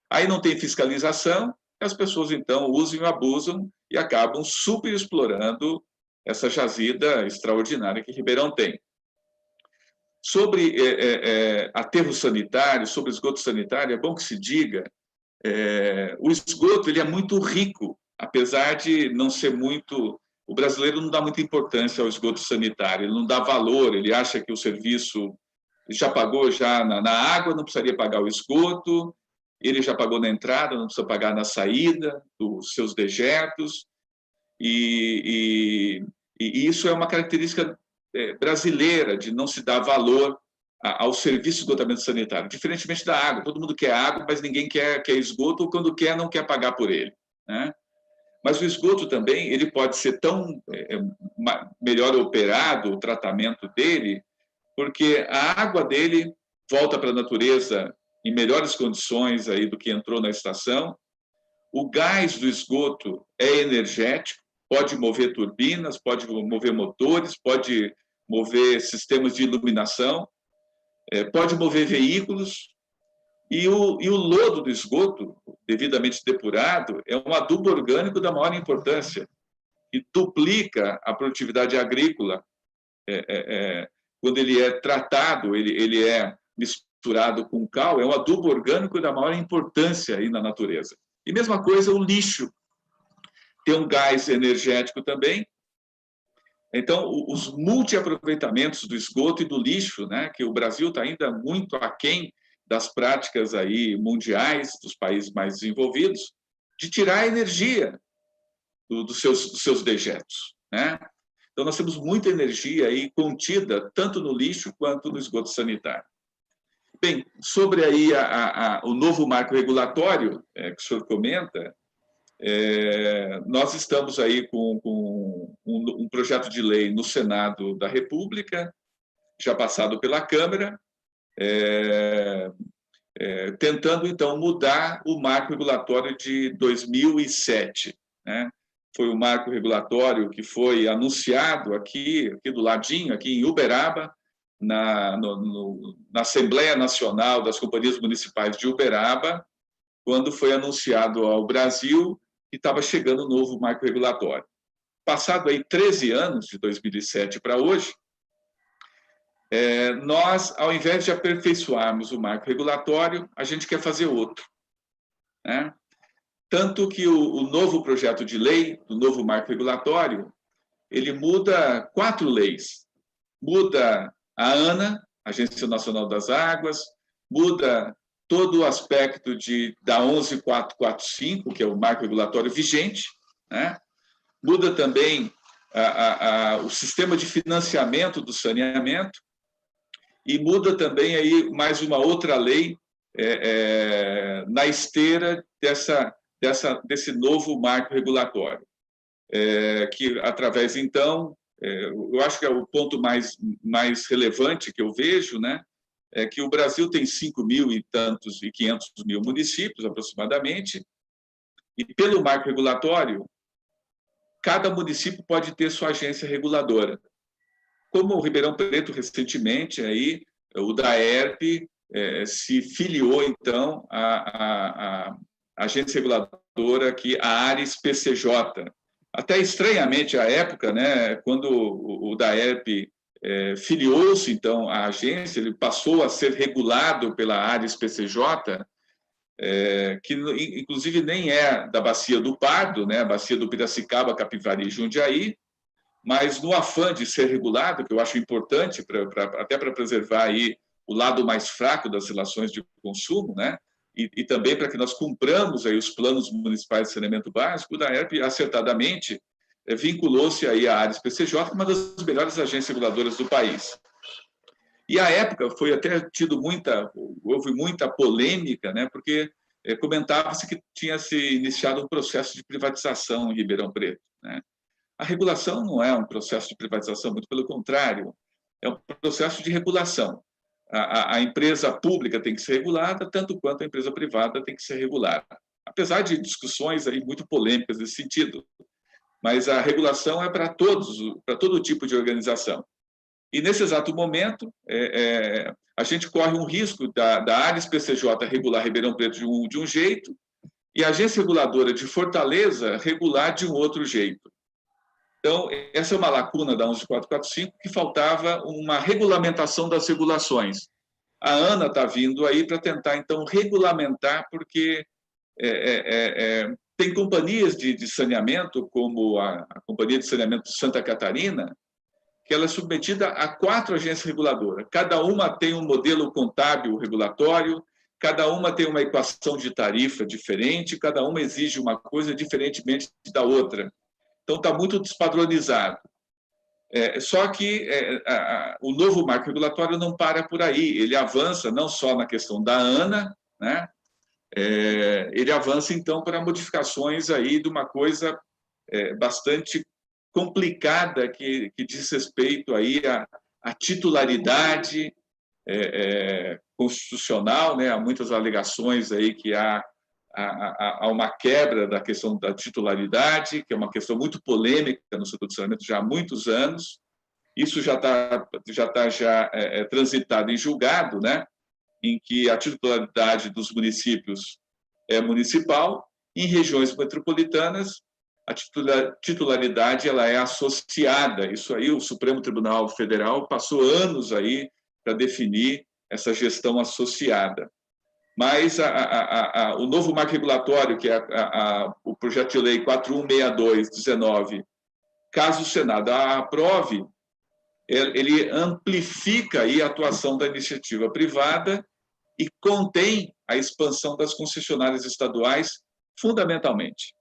Aí não tem fiscalização, e as pessoas, então, usam e abusam e acabam superexplorando essa jazida extraordinária que Ribeirão tem. Sobre aterro sanitário, sobre esgoto sanitário, é bom que se diga, o esgoto ele é muito rico, apesar de não ser muito... O brasileiro não dá muita importância ao esgoto sanitário, ele não dá valor, ele acha que o serviço já pagou já na água, não precisaria pagar o esgoto, ele já pagou na entrada, não precisa pagar na saída dos seus dejetos, e isso é uma característica brasileira, de não se dar valor ao serviço de esgotamento sanitário, diferentemente da água. Todo mundo quer água, mas ninguém quer esgoto, ou quando quer, não quer pagar por ele, né? Mas o esgoto também ele pode ser tão melhor operado, o tratamento dele, porque a água dele volta para a natureza em melhores condições aí do que entrou na estação. O gás do esgoto é energético, pode mover turbinas, pode mover motores, pode mover sistemas de iluminação, pode mover veículos. E o lodo do esgoto, devidamente depurado, é um adubo orgânico da maior importância, que duplica a produtividade agrícola. Quando ele é tratado, ele é misturado com cal, é um adubo orgânico da maior importância aí na natureza. E mesma coisa o lixo, tem um gás energético também. Então, os multiaproveitamentos do esgoto e do lixo, né, que o Brasil está ainda muito aquém das práticas aí mundiais dos países mais desenvolvidos, de tirar a energia dos seus dejetos, né? Então, nós temos muita energia aí contida, tanto no lixo quanto no esgoto sanitário. Bem, sobre aí o novo marco regulatório que o senhor comenta, nós estamos aí com um projeto de lei no Senado da República, já passado pela Câmara, tentando, então, mudar o marco regulatório de 2007, né? Foi o marco regulatório que foi anunciado aqui do ladinho, aqui em Uberaba, na Assembleia Nacional das Companhias Municipais de Uberaba, quando foi anunciado ao Brasil que estava chegando o novo marco regulatório. Passado aí 13 anos, de 2007 para hoje, nós, ao invés de aperfeiçoarmos o marco regulatório, a gente quer fazer outro, né? Tanto que o novo projeto de lei, do novo marco regulatório, ele muda 4 leis. Muda a ANA, Agência Nacional das Águas, muda todo o aspecto da 11445, que é o marco regulatório vigente, né? Muda também o sistema de financiamento do saneamento e muda também aí mais uma outra lei na esteira desse novo marco regulatório, que através, então, eu acho que é o ponto mais relevante que eu vejo, né, é que o Brasil tem 5.500 municípios, aproximadamente, e pelo marco regulatório, cada município pode ter sua agência reguladora. Como o Ribeirão Preto, recentemente, aí, o DAERP se filiou, então, à agência reguladora, aqui, a Ares PCJ. Até estranhamente, à época, né, quando o DAERP filiou-se, então, à agência, ele passou a ser regulado pela Ares PCJ, que, inclusive, nem é da Bacia do Pardo, né, a Bacia do Piracicaba, Capivari e Jundiaí, mas no afã de ser regulado, que eu acho importante, até para preservar aí o lado mais fraco das relações de consumo, né? E também para que nós cumpramos aí os planos municipais de saneamento básico, o DAERP acertadamente vinculou-se aí à Ares PCJ, uma das melhores agências reguladoras do país. E à época foi até houve muita polêmica, né? Porque comentava-se que tinha se iniciado um processo de privatização em Ribeirão Preto, né? A regulação não é um processo de privatização, muito pelo contrário, é um processo de regulação. A empresa pública tem que ser regulada, tanto quanto a empresa privada tem que ser regulada. Apesar de discussões aí muito polêmicas nesse sentido, mas a regulação é para todo tipo de organização. E, nesse exato momento, a gente corre um risco da Ares PCJ regular Ribeirão Preto de um jeito e a agência reguladora de Fortaleza regular de um outro jeito. Então, essa é uma lacuna da 11445, que faltava uma regulamentação das regulações. A ANA está vindo aí para tentar, então, regulamentar, porque tem companhias de saneamento, como a Companhia de Saneamento de Santa Catarina, que ela é submetida a 4 agências reguladoras. Cada uma tem um modelo contábil regulatório, cada uma tem uma equação de tarifa diferente, cada uma exige uma coisa diferentemente da outra. Então, está muito despadronizado. Só que o novo marco regulatório não para por aí. Ele avança não só na questão da ANA, né? Ele avança, então, para modificações aí de uma coisa bastante complicada que diz respeito aí à titularidade constitucional, né? Há muitas alegações aí que há uma quebra da questão da titularidade, que é uma questão muito polêmica no setor do saneamento já há muitos anos. Isso já está transitado em julgado, né? Em que a titularidade dos municípios é municipal, em regiões metropolitanas a titularidade ela é associada. Isso aí o Supremo Tribunal Federal passou anos aí para definir essa gestão associada. Mas o novo marco regulatório, que é o projeto de lei 4162/19, caso o Senado a aprove, ele amplifica aí a atuação da iniciativa privada e contém a expansão das concessionárias estaduais, fundamentalmente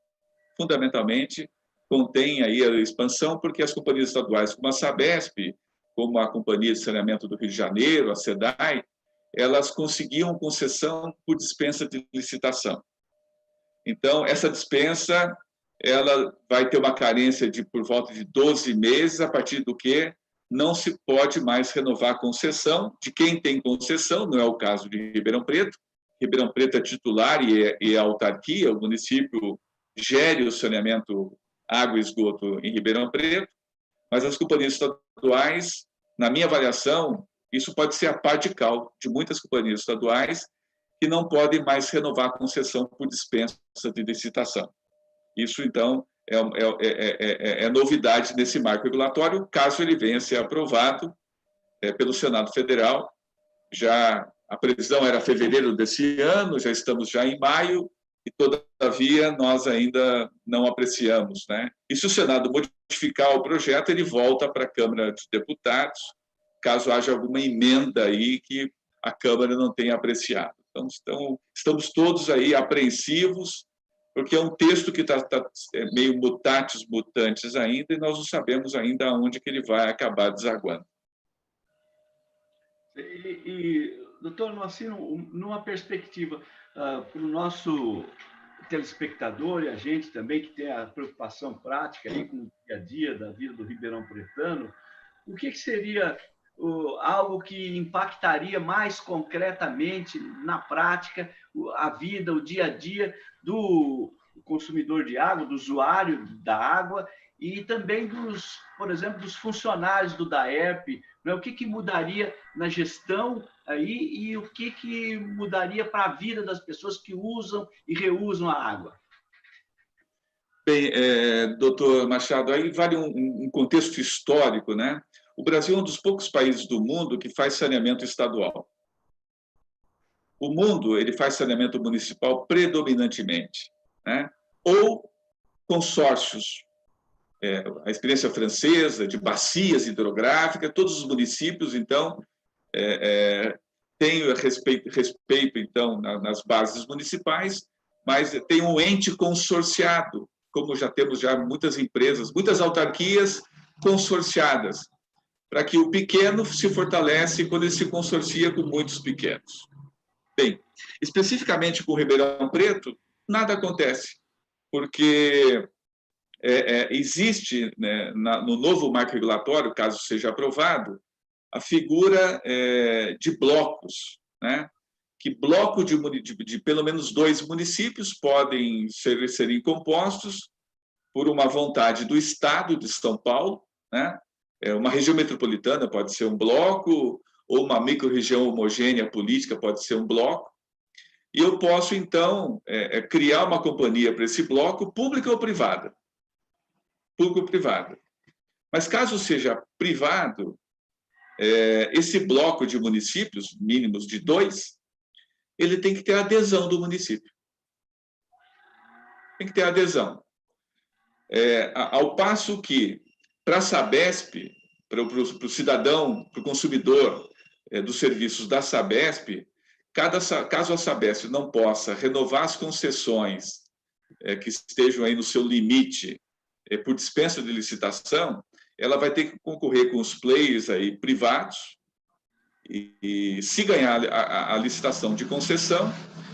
contém aí a expansão, porque as companhias estaduais, como a Sabesp, como a Companhia de Saneamento do Rio de Janeiro, a SEDAI, elas conseguiam concessão por dispensa de licitação. Então, essa dispensa ela vai ter uma carência de por volta de 12 meses, a partir do que não se pode mais renovar a concessão de quem tem concessão, não é o caso de Ribeirão Preto. Ribeirão Preto é titular e é autarquia, o município gere o saneamento água e esgoto em Ribeirão Preto, mas as companhias estaduais, na minha avaliação, isso pode ser a pá de cal de muitas companhias estaduais que não podem mais renovar a concessão por dispensa de licitação. Isso, então, é novidade nesse marco regulatório, caso ele venha a ser aprovado pelo Senado Federal. Já a previsão era fevereiro desse ano, já estamos já em maio, e, todavia, nós ainda não apreciamos, né? E se o Senado modificar o projeto, ele volta para a Câmara de Deputados, caso haja alguma emenda aí que a Câmara não tenha apreciado. Então, estamos todos aí apreensivos, porque é um texto que está meio mutatis mutantes ainda, e nós não sabemos ainda onde que ele vai acabar desaguando. Doutor Moacir, numa perspectiva para o nosso telespectador e a gente também, que tem a preocupação prática aí com o dia a dia da vida do Ribeirão Pretano, o que seria algo que impactaria mais concretamente, na prática, a vida, o dia a dia do consumidor de água, do usuário da água e também por exemplo, dos funcionários do DAERP, né? O que mudaria na gestão aí e o que mudaria para a vida das pessoas que usam e reusam a água? Bem, doutor Machado, aí vale um contexto histórico, né? O Brasil é um dos poucos países do mundo que faz saneamento estadual. O mundo ele faz saneamento municipal predominantemente, né? Ou consórcios. A experiência francesa de bacias hidrográficas, todos os municípios, então, têm respeito, então, nas bases municipais, mas tem um ente consorciado, como já temos muitas empresas, muitas autarquias consorciadas, para que o pequeno se fortalece quando ele se consorcia com muitos pequenos. Bem, especificamente com o Ribeirão Preto, nada acontece, porque existe, né, no novo marco regulatório, caso seja aprovado, a figura de blocos, né? Que bloco de pelo menos 2 municípios podem serem compostos por uma vontade do Estado de São Paulo, né? Uma região metropolitana pode ser um bloco, ou uma micro-região homogênea política pode ser um bloco, e eu posso, então, criar uma companhia para esse bloco, pública ou privada. Público-privada. Mas, caso seja privado, esse bloco de municípios, mínimos de 2, ele tem que ter adesão do município. Tem que ter adesão. Ao passo que, para a Sabesp, para o cidadão, para o consumidor dos serviços da Sabesp, caso a Sabesp não possa renovar as concessões que estejam aí no seu limite por dispensa de licitação, ela vai ter que concorrer com os players aí privados e se ganhar a licitação de concessão,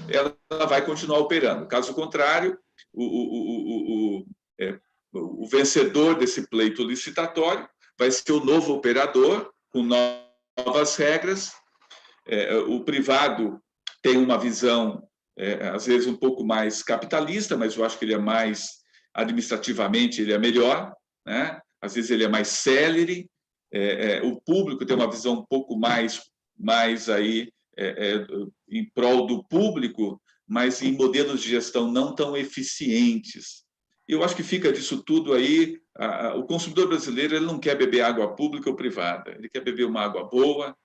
ela vai continuar operando. Caso contrário, o vencedor desse pleito licitatório vai ser o novo operador, com novas regras. O privado tem uma visão, às vezes, um pouco mais capitalista, mas eu acho que ele é mais, administrativamente, ele é melhor, né? Às vezes ele é mais célere. O público tem uma visão um pouco mais aí, em prol do público, mas em modelos de gestão não tão eficientes. Eu acho que fica disso tudo aí, o consumidor brasileiro ele não quer beber água pública ou privada, ele quer beber uma água boa,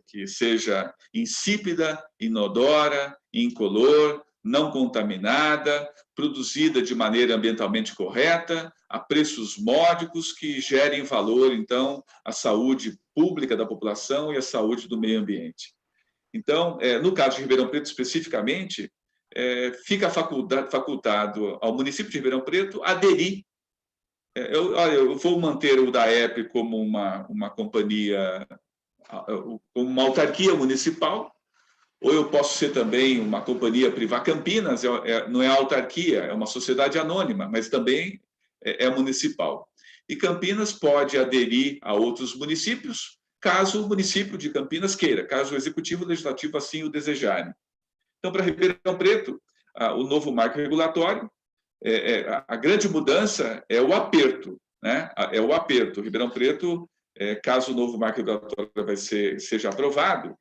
que seja insípida, inodora, incolor, não contaminada, produzida de maneira ambientalmente correta, a preços módicos que gerem valor, então, à saúde pública da população e à saúde do meio ambiente. Então, no caso de Ribeirão Preto especificamente, fica facultado ao município de Ribeirão Preto aderir Olha, eu vou manter o DAERP como uma companhia, como uma autarquia municipal, ou eu posso ser também uma companhia privada. Campinas não é autarquia, é uma sociedade anônima, mas também é municipal. E Campinas pode aderir a outros municípios, caso o município de Campinas queira, caso o Executivo Legislativo assim o desejarem. Então, para Ribeirão Preto, o novo marco regulatório, a grande mudança é o aperto, né? É o aperto. Ribeirão Preto, caso o novo marco regulatório seja aprovado,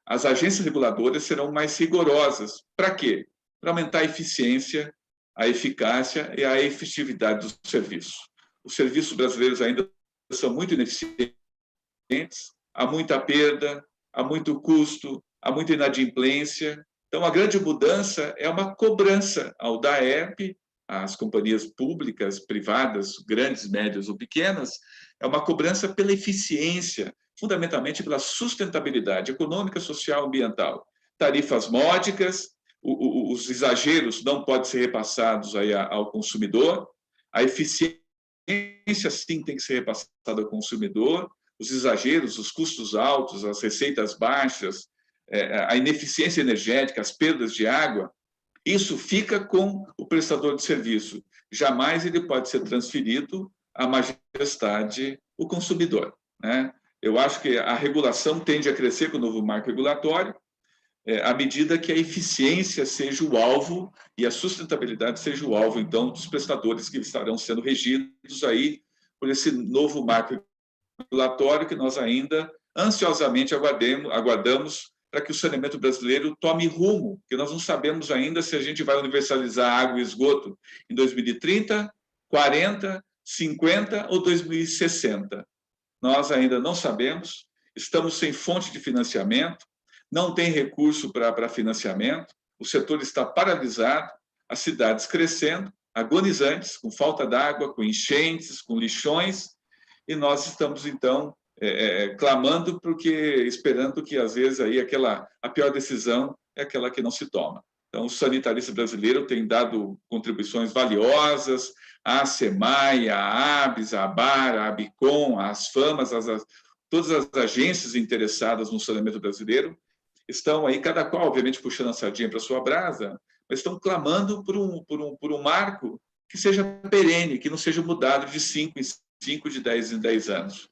as agências reguladoras serão mais rigorosas. Para quê? Para aumentar a eficiência, a eficácia e a efetividade do serviço. Os serviços brasileiros ainda são muito ineficientes, há muita perda, há muito custo, há muita inadimplência. Então, a grande mudança é uma cobrança ao DAERP, às companhias públicas, privadas, grandes, médias ou pequenas, é uma cobrança pela eficiência, fundamentalmente pela sustentabilidade econômica, social e ambiental. Tarifas módicas, os exageros não podem ser repassados aí ao consumidor, a eficiência, sim, tem que ser repassada ao consumidor, os exageros, os custos altos, as receitas baixas, a ineficiência energética, as perdas de água, isso fica com o prestador de serviço. Jamais ele pode ser transferido à majestade, o consumidor, né? Eu acho que a regulação tende a crescer com o novo marco regulatório, à medida que a eficiência seja o alvo e a sustentabilidade seja o alvo, então, dos prestadores que estarão sendo regidos aí por esse novo marco regulatório que nós ainda ansiosamente aguardamos para que o saneamento brasileiro tome rumo, que nós não sabemos ainda se a gente vai universalizar água e esgoto em 2030, 40, 50 ou 2060. Nós ainda não sabemos, estamos sem fonte de financiamento, não tem recurso para financiamento, o setor está paralisado, as cidades crescendo, agonizantes, com falta d'água, com enchentes, com lixões, e nós estamos, então, clamando, porque esperando que, às vezes, aí a pior decisão é aquela que não se toma. Então, o sanitarista brasileiro tem dado contribuições valiosas, a SEMAI, a ABS, a ABAR, a ABICOM, a ASFAMAS, todas as agências interessadas no saneamento brasileiro estão aí, cada qual, obviamente, puxando a sardinha para a sua brasa, mas estão clamando por um marco que seja perene, que não seja mudado de 5 em 5, de 10 em 10 anos.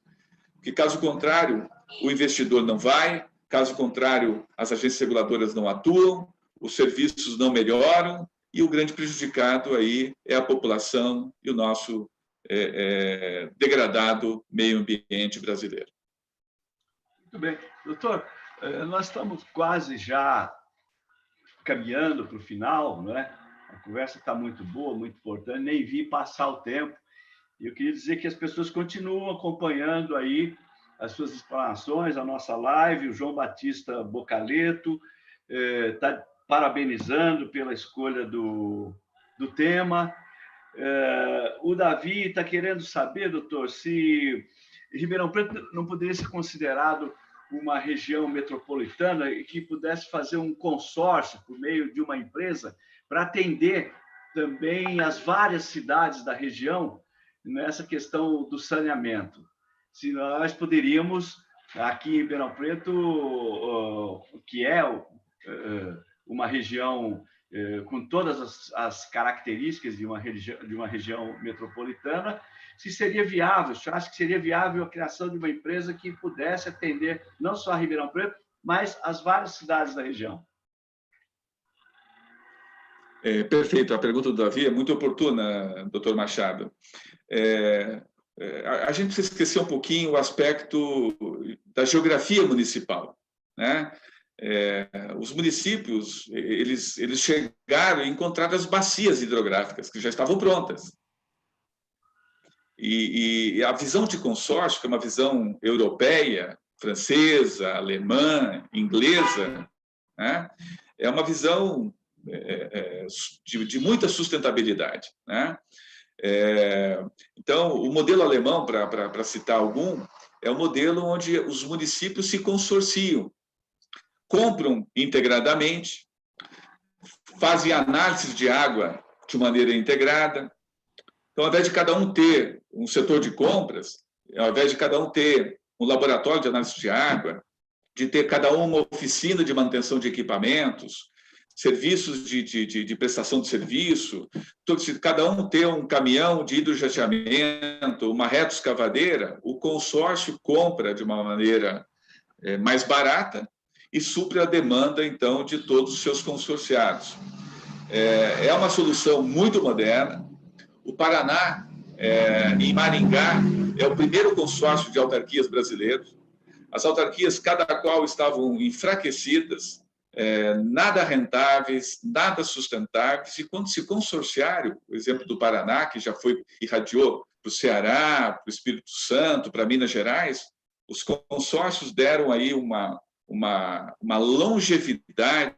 Porque, caso contrário, o investidor não vai, caso contrário, as agências reguladoras não atuam, os serviços não melhoram, e o grande prejudicado aí é a população e o nosso degradado meio ambiente brasileiro. Muito bem. Doutor, nós estamos quase já caminhando para o final, não é? A conversa está muito boa, muito importante, nem vi passar o tempo. E eu queria dizer que as pessoas continuam acompanhando aí as suas explanações, a nossa live. O João Batista Bocaleto está parabenizando pela escolha do tema. O Davi está querendo saber, doutor, se Ribeirão Preto não poderia ser considerado uma região metropolitana e que pudesse fazer um consórcio por meio de uma empresa para atender também as várias cidades da região nessa questão do saneamento. Se nós poderíamos, aqui em Ribeirão Preto, que é uma região com todas as características de uma região metropolitana, se seria viável, você acha que seria viável a criação de uma empresa que pudesse atender não só a Ribeirão Preto, mas as várias cidades da região? Perfeito, a pergunta do Davi é muito oportuna, doutor Machado. A gente precisa esquecer um pouquinho o aspecto da geografia municipal, né? Os municípios, eles chegaram e encontraram as bacias hidrográficas, que já estavam prontas. E a visão de consórcio, que é uma visão europeia, francesa, alemã, inglesa, né? É uma visão de muita sustentabilidade, né? Então, o modelo alemão, para citar algum, é um modelo onde os municípios se consorciam, compram integradamente, fazem análise de água de maneira integrada. Então, Então, ao invés de cada um ter um setor de compras, ao invés de cada um ter um laboratório de análise de água, de ter cada um uma oficina de manutenção de equipamentos, serviços de prestação de serviço, cada um ter um caminhão de hidrojateamento, uma retroescavadeira, o consórcio compra de uma maneira mais barata e supre a demanda, então, de todos os seus consorciados. É uma solução muito moderna. O Paraná, em Maringá, é o primeiro consórcio de autarquias brasileiros. As autarquias, cada qual estavam enfraquecidas, nada rentáveis, nada sustentáveis, e quando se consorciaram, o exemplo do Paraná, que já irradiou para o Ceará, para o Espírito Santo, para Minas Gerais, os consórcios deram aí uma longevidade,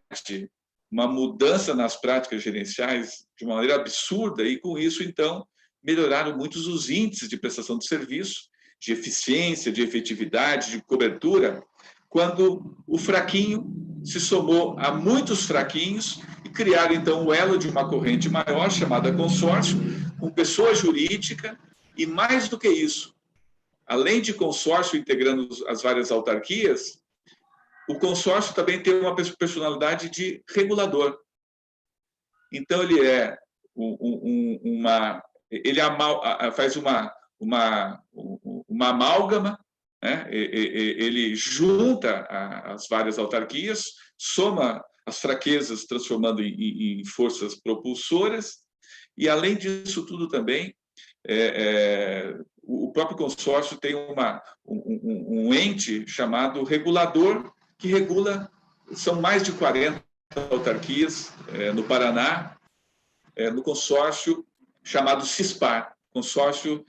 uma mudança nas práticas gerenciais de uma maneira absurda, e com isso, então, melhoraram muitos os índices de prestação de serviço, de eficiência, de efetividade, de cobertura, quando o fraquinho se somou a muitos fraquinhos e criaram, então, o elo de uma corrente maior, chamada consórcio, com pessoa jurídica, e mais do que isso, além de consórcio integrando as várias autarquias, o consórcio também tem uma personalidade de regulador. Então, ele faz uma amálgama, né? Ele junta as várias autarquias, soma as fraquezas, transformando em forças propulsoras, e, além disso tudo também, o próprio consórcio tem um ente chamado regulador, que regula, são mais de 40 autarquias no Paraná, no consórcio chamado CISPAR, consórcio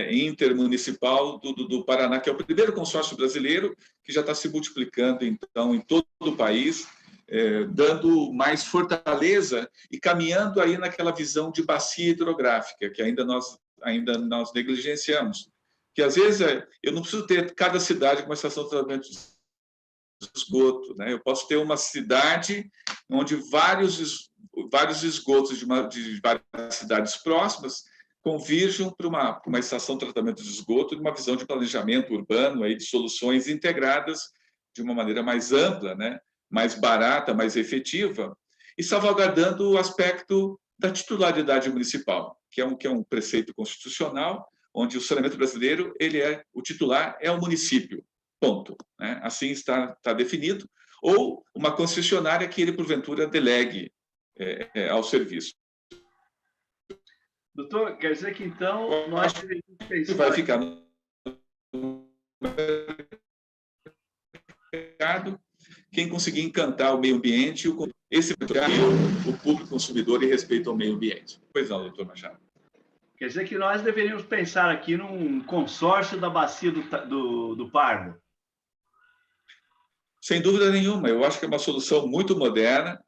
intermunicipal do Paraná, que é o primeiro consórcio brasileiro, que já está se multiplicando, então, em todo o país, dando mais fortaleza e caminhando aí naquela visão de bacia hidrográfica, que ainda nós negligenciamos. Que, às vezes, eu não preciso ter cada cidade com uma estação de tratamento de esgoto, né? Eu posso ter uma cidade onde vários esgotos de várias cidades próximas convirjam para uma estação de tratamento de esgoto, de uma visão de planejamento urbano, aí, de soluções integradas de uma maneira mais ampla, né? Mais barata, mais efetiva, e salvaguardando o aspecto da titularidade municipal, que é um preceito constitucional, onde o saneamento brasileiro, o titular é o município, ponto, né? Assim está definido, ou uma concessionária que ele, porventura, delegue ao serviço. Doutor, quer dizer que, então, nós deveríamos pensar... Vai ficar no mercado quem conseguir encantar o meio ambiente, o público consumidor e respeito ao meio ambiente. Pois não, doutor Machado. Quer dizer que nós deveríamos pensar aqui num consórcio da bacia do Pardo. Sem dúvida nenhuma. Eu acho que é uma solução muito moderna,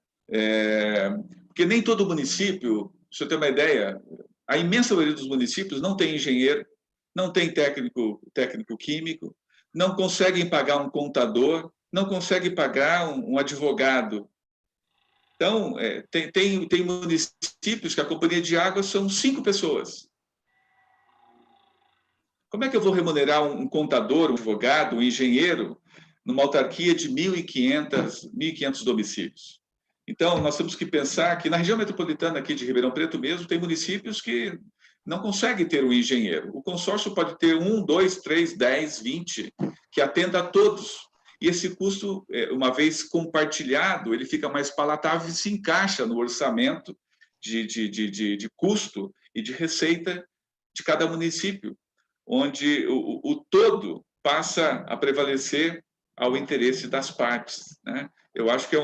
porque nem todo município, se eu ter uma ideia, a imensa maioria dos municípios não tem engenheiro, não tem técnico químico, não conseguem pagar um contador, não conseguem pagar um advogado. Então, tem municípios que a companhia de água são 5 pessoas. Como é que eu vou remunerar um contador, um advogado, um engenheiro, numa autarquia de 1.500 domicílios? Então, nós temos que pensar que na região metropolitana aqui de Ribeirão Preto mesmo, tem municípios que não conseguem ter um engenheiro. O consórcio pode ter 1, 2, 3, 10, 20, que atenda a todos. E esse custo, uma vez compartilhado, ele fica mais palatável e se encaixa no orçamento de custo e de receita de cada município, onde o todo passa a prevalecer ao interesse das partes, né? Eu acho que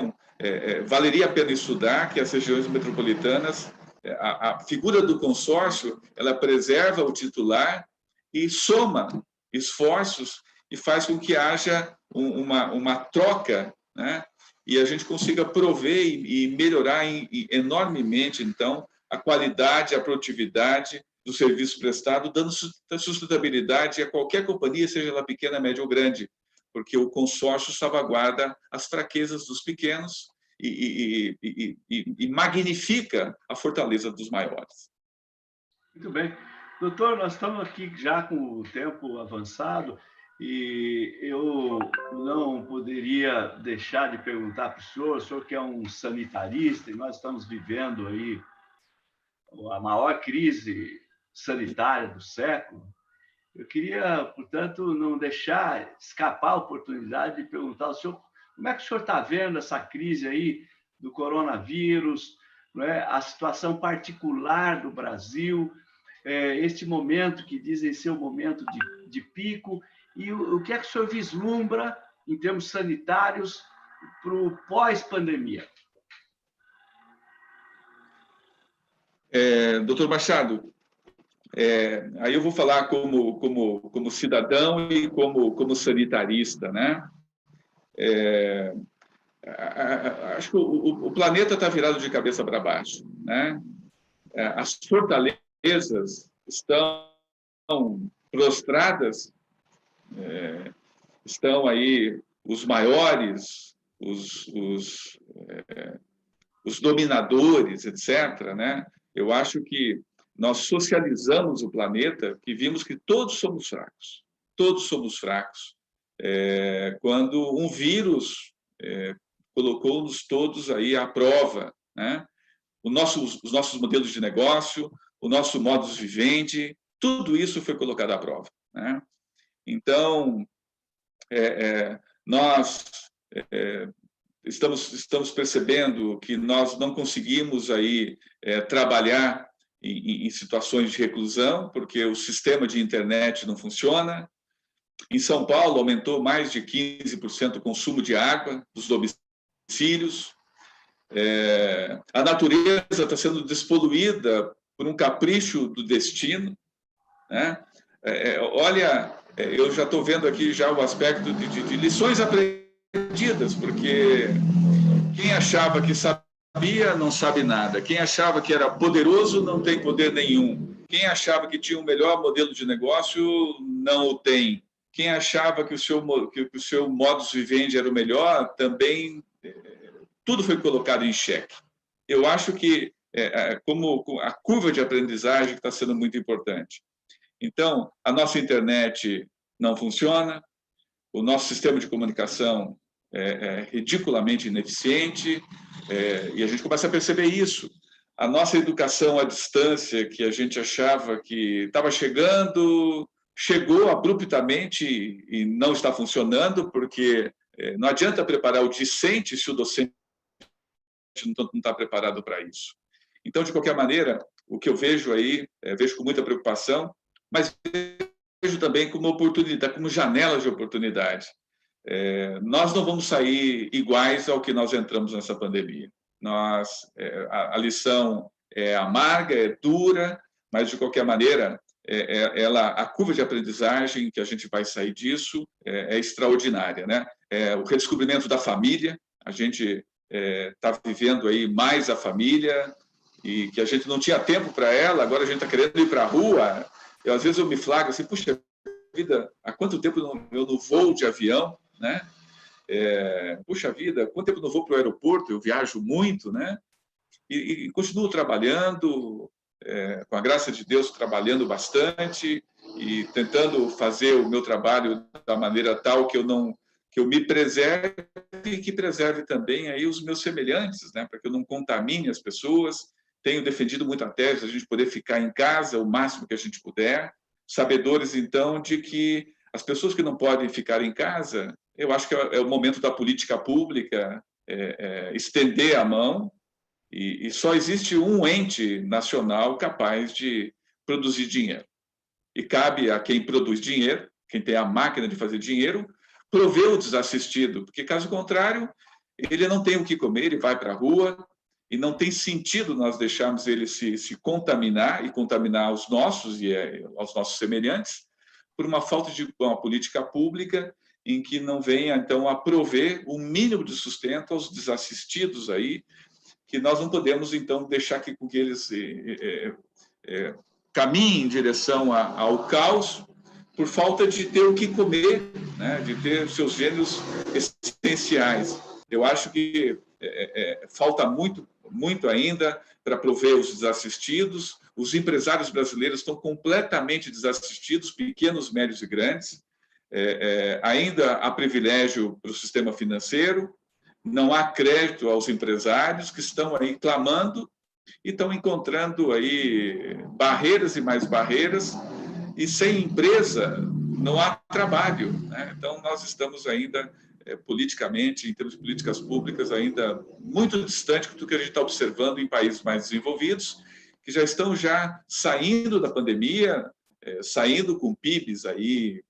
valeria a pena estudar que as regiões metropolitanas, a figura do consórcio, ela preserva o titular e soma esforços e faz com que haja uma troca, né? E a gente consiga prover e melhorar enormemente, então, a qualidade, a produtividade do serviço prestado, dando sustentabilidade a qualquer companhia, seja ela pequena, média ou grande, porque o consórcio salvaguarda as fraquezas dos pequenos e magnifica a fortaleza dos maiores. Muito bem. Doutor, nós estamos aqui já com o tempo avançado e eu não poderia deixar de perguntar para o senhor que é um sanitarista, e nós estamos vivendo aí a maior crise sanitária do século. Eu queria, portanto, não deixar escapar a oportunidade de perguntar ao senhor como é que o senhor está vendo essa crise aí do coronavírus, não é? A situação particular do Brasil, este momento que dizem ser o momento de pico, e o que é que o senhor vislumbra em termos sanitários para o pós-pandemia? Doutor Machado, aí eu vou falar como cidadão e como sanitarista, né? Acho que o planeta está virado de cabeça para baixo, né? As fortalezas estão prostradas, estão aí os maiores, os dominadores, etc., né? Eu acho que nós socializamos o planeta, que vimos que todos somos fracos, quando um vírus colocou-nos todos aí à prova, né? Os nossos modelos de negócio, o nosso modus vivendi, tudo isso foi colocado à prova, né? Então, nós estamos percebendo que nós não conseguimos aí trabalhar em situações de reclusão, porque o sistema de internet não funciona. Em São Paulo, aumentou mais de 15% o consumo de água dos domicílios. A natureza está sendo despoluída por um capricho do destino, né? Olha, eu já estou vendo aqui já o aspecto de lições aprendidas, porque quem achava que sabia não sabe nada, quem achava que era poderoso não tem poder nenhum, quem achava que tinha o melhor modelo de negócio não o tem, quem achava que o seu modus vivendi era o melhor também, tudo foi colocado em xeque. Eu acho que como a curva de aprendizagem está sendo muito importante. Então, a nossa internet não funciona, o nosso sistema de comunicação é ridiculamente ineficiente, e a gente começa a perceber isso. A nossa educação à distância, que a gente achava que estava chegando, chegou abruptamente e não está funcionando, porque não adianta preparar o discente se o docente não está preparado para isso. Então, de qualquer maneira, o que eu vejo aí, vejo com muita preocupação, mas vejo também como oportunidade, como janelas de oportunidade. Nós não vamos sair iguais ao que nós entramos nessa pandemia. A lição é amarga, é dura, mas, de qualquer maneira, a curva de aprendizagem que a gente vai sair disso é extraordinária, né? O redescobrimento da família, a gente está vivendo aí mais a família, e que a gente não tinha tempo para ela, agora a gente está querendo ir para a rua. Às vezes eu me flagro assim, puxa vida, há quanto tempo eu não vou de avião, né? Puxa vida, quanto tempo eu não vou para o aeroporto, eu viajo muito, né? E continuo trabalhando, com a graça de Deus, trabalhando bastante e tentando fazer o meu trabalho da maneira tal que eu me preserve e que preserve também aí os meus semelhantes, né? Para que eu não contamine as pessoas. Tenho defendido muito a tese de a gente poder ficar em casa o máximo que a gente puder, sabedores, então, de que as pessoas que não podem ficar em casa, eu acho que é o momento da política pública estender a mão, e só existe um ente nacional capaz de produzir dinheiro. E cabe a quem produz dinheiro, quem tem a máquina de fazer dinheiro, prover o desassistido, porque, caso contrário, ele não tem o que comer, ele vai para a rua, e não tem sentido nós deixarmos ele se contaminar e contaminar os nossos e aos nossos semelhantes por uma falta de uma política pública em que não venha, então, a prover o mínimo de sustento aos desassistidos aí, que nós não podemos, então, deixar que eles caminhem em direção ao caos por falta de ter o que comer, né? De ter seus gêneros essenciais. Eu acho que falta muito ainda para prover os desassistidos, Os empresários brasileiros estão completamente desassistidos, pequenos, médios e grandes. Ainda há privilégio para o sistema financeiro, não há crédito aos empresários que estão aí clamando e estão encontrando aí barreiras e mais barreiras, e sem empresa não há trabalho, né? Então, nós estamos ainda, politicamente, em termos de políticas públicas, ainda muito distante do que a gente está observando em países mais desenvolvidos, que já estão saindo da pandemia, saindo com PIBs aí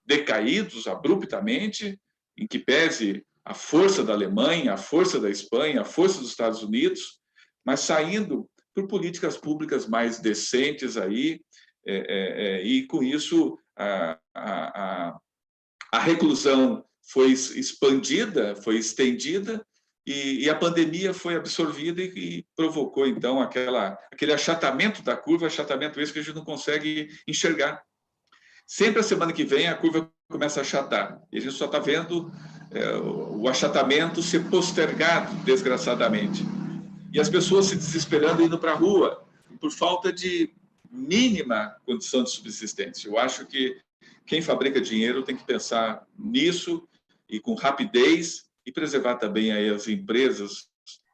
decaídos abruptamente, em que pese a força da Alemanha, a força da Espanha, a força dos Estados Unidos, mas saindo por políticas públicas mais decentes aí, e com isso a reclusão foi expandida, foi estendida, e a pandemia foi absorvida e provocou, então, aquele achatamento da curva, achatamento esse que a gente não consegue enxergar. Sempre a semana que vem a curva começa a achatar, e a gente só está vendo o achatamento ser postergado, desgraçadamente. E as pessoas se desesperando, indo para a rua, por falta de mínima condição de subsistência. Eu acho que quem fabrica dinheiro tem que pensar nisso e com rapidez, e preservar também aí as empresas,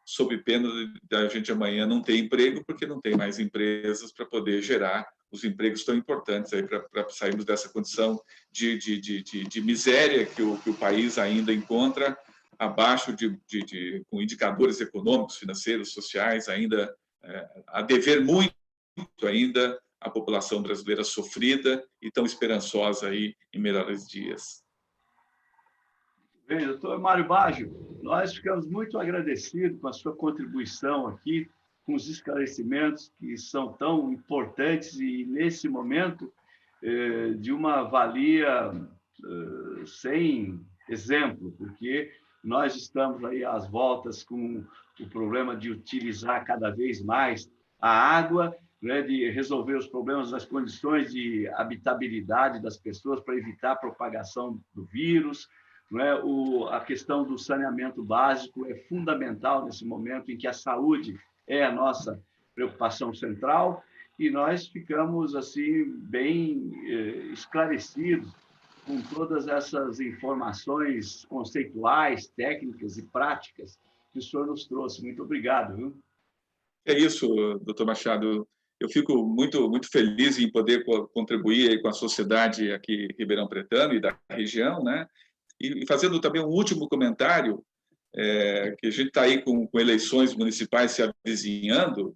sob pena de a gente amanhã não ter emprego, porque não tem mais empresas para poder gerar os empregos tão importantes aí para sairmos dessa condição de miséria que o país ainda encontra, abaixo com indicadores econômicos, financeiros, sociais, ainda a dever muito ainda a população brasileira sofrida e tão esperançosa aí em melhores dias. Bem, doutor Mário Baggio, nós ficamos muito agradecidos com a sua contribuição aqui, com os esclarecimentos que são tão importantes e, nesse momento, de uma valia sem exemplo, porque nós estamos aí às voltas com o problema de utilizar cada vez mais a água, né, de resolver os problemas das condições de habitabilidade das pessoas para evitar a propagação do vírus, né? A questão do saneamento básico é fundamental nesse momento em que a saúde é a nossa preocupação central, e nós ficamos assim bem esclarecidos com todas essas informações conceituais, técnicas e práticas que o senhor nos trouxe. Muito obrigado, viu? É isso, doutor Machado. Eu fico muito, muito feliz em poder contribuir com a sociedade aqui ribeirão pretano e da região, né? E fazendo também um último comentário, que a gente está aí com eleições municipais se avizinhando.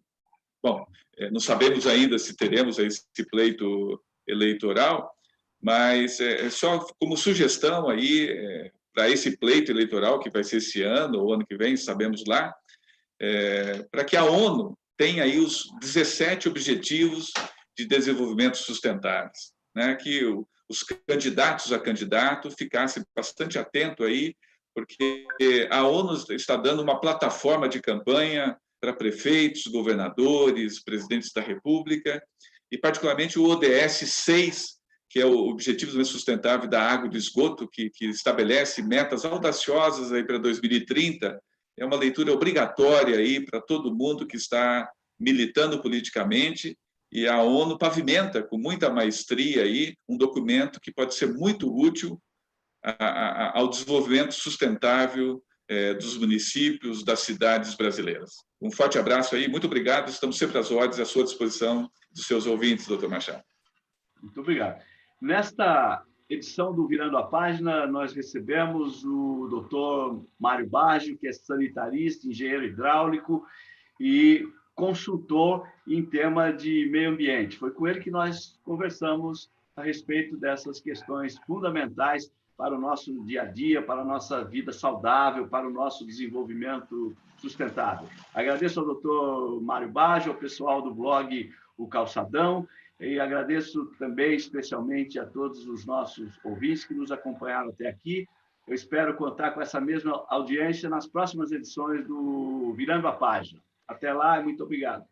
Bom, não sabemos ainda se teremos esse pleito eleitoral, mas só como sugestão aí para esse pleito eleitoral que vai ser esse ano ou ano que vem, sabemos lá, para que a ONU tenha aí os 17 Objetivos de Desenvolvimento Sustentáveis, né? Que os candidatos a candidato ficassem bastante atentos aí, porque a ONU está dando uma plataforma de campanha para prefeitos, governadores, presidentes da República, e particularmente o ODS 6, que é o Objetivo de Desenvolvimento Sustentável da Água e do Esgoto, que estabelece metas audaciosas aí para 2030. É uma leitura obrigatória aí para todo mundo que está militando politicamente, e a ONU pavimenta com muita maestria aí um documento que pode ser muito útil ao desenvolvimento sustentável dos municípios, das cidades brasileiras. Um forte abraço aí, muito obrigado, estamos sempre às ordens, à sua disposição, dos seus ouvintes, doutor Machado. Muito obrigado. Nesta edição do Virando a Página, nós recebemos o doutor Mário Baggio, que é sanitarista, engenheiro hidráulico e consultor em tema de meio ambiente. Foi com ele que nós conversamos a respeito dessas questões fundamentais para o nosso dia a dia, para a nossa vida saudável, para o nosso desenvolvimento sustentável. Agradeço ao doutor Mário Baggio, ao pessoal do blog O Calçadão, e agradeço também especialmente a todos os nossos ouvintes que nos acompanharam até aqui. Eu espero contar com essa mesma audiência nas próximas edições do Virando a Página. Até lá e muito obrigado.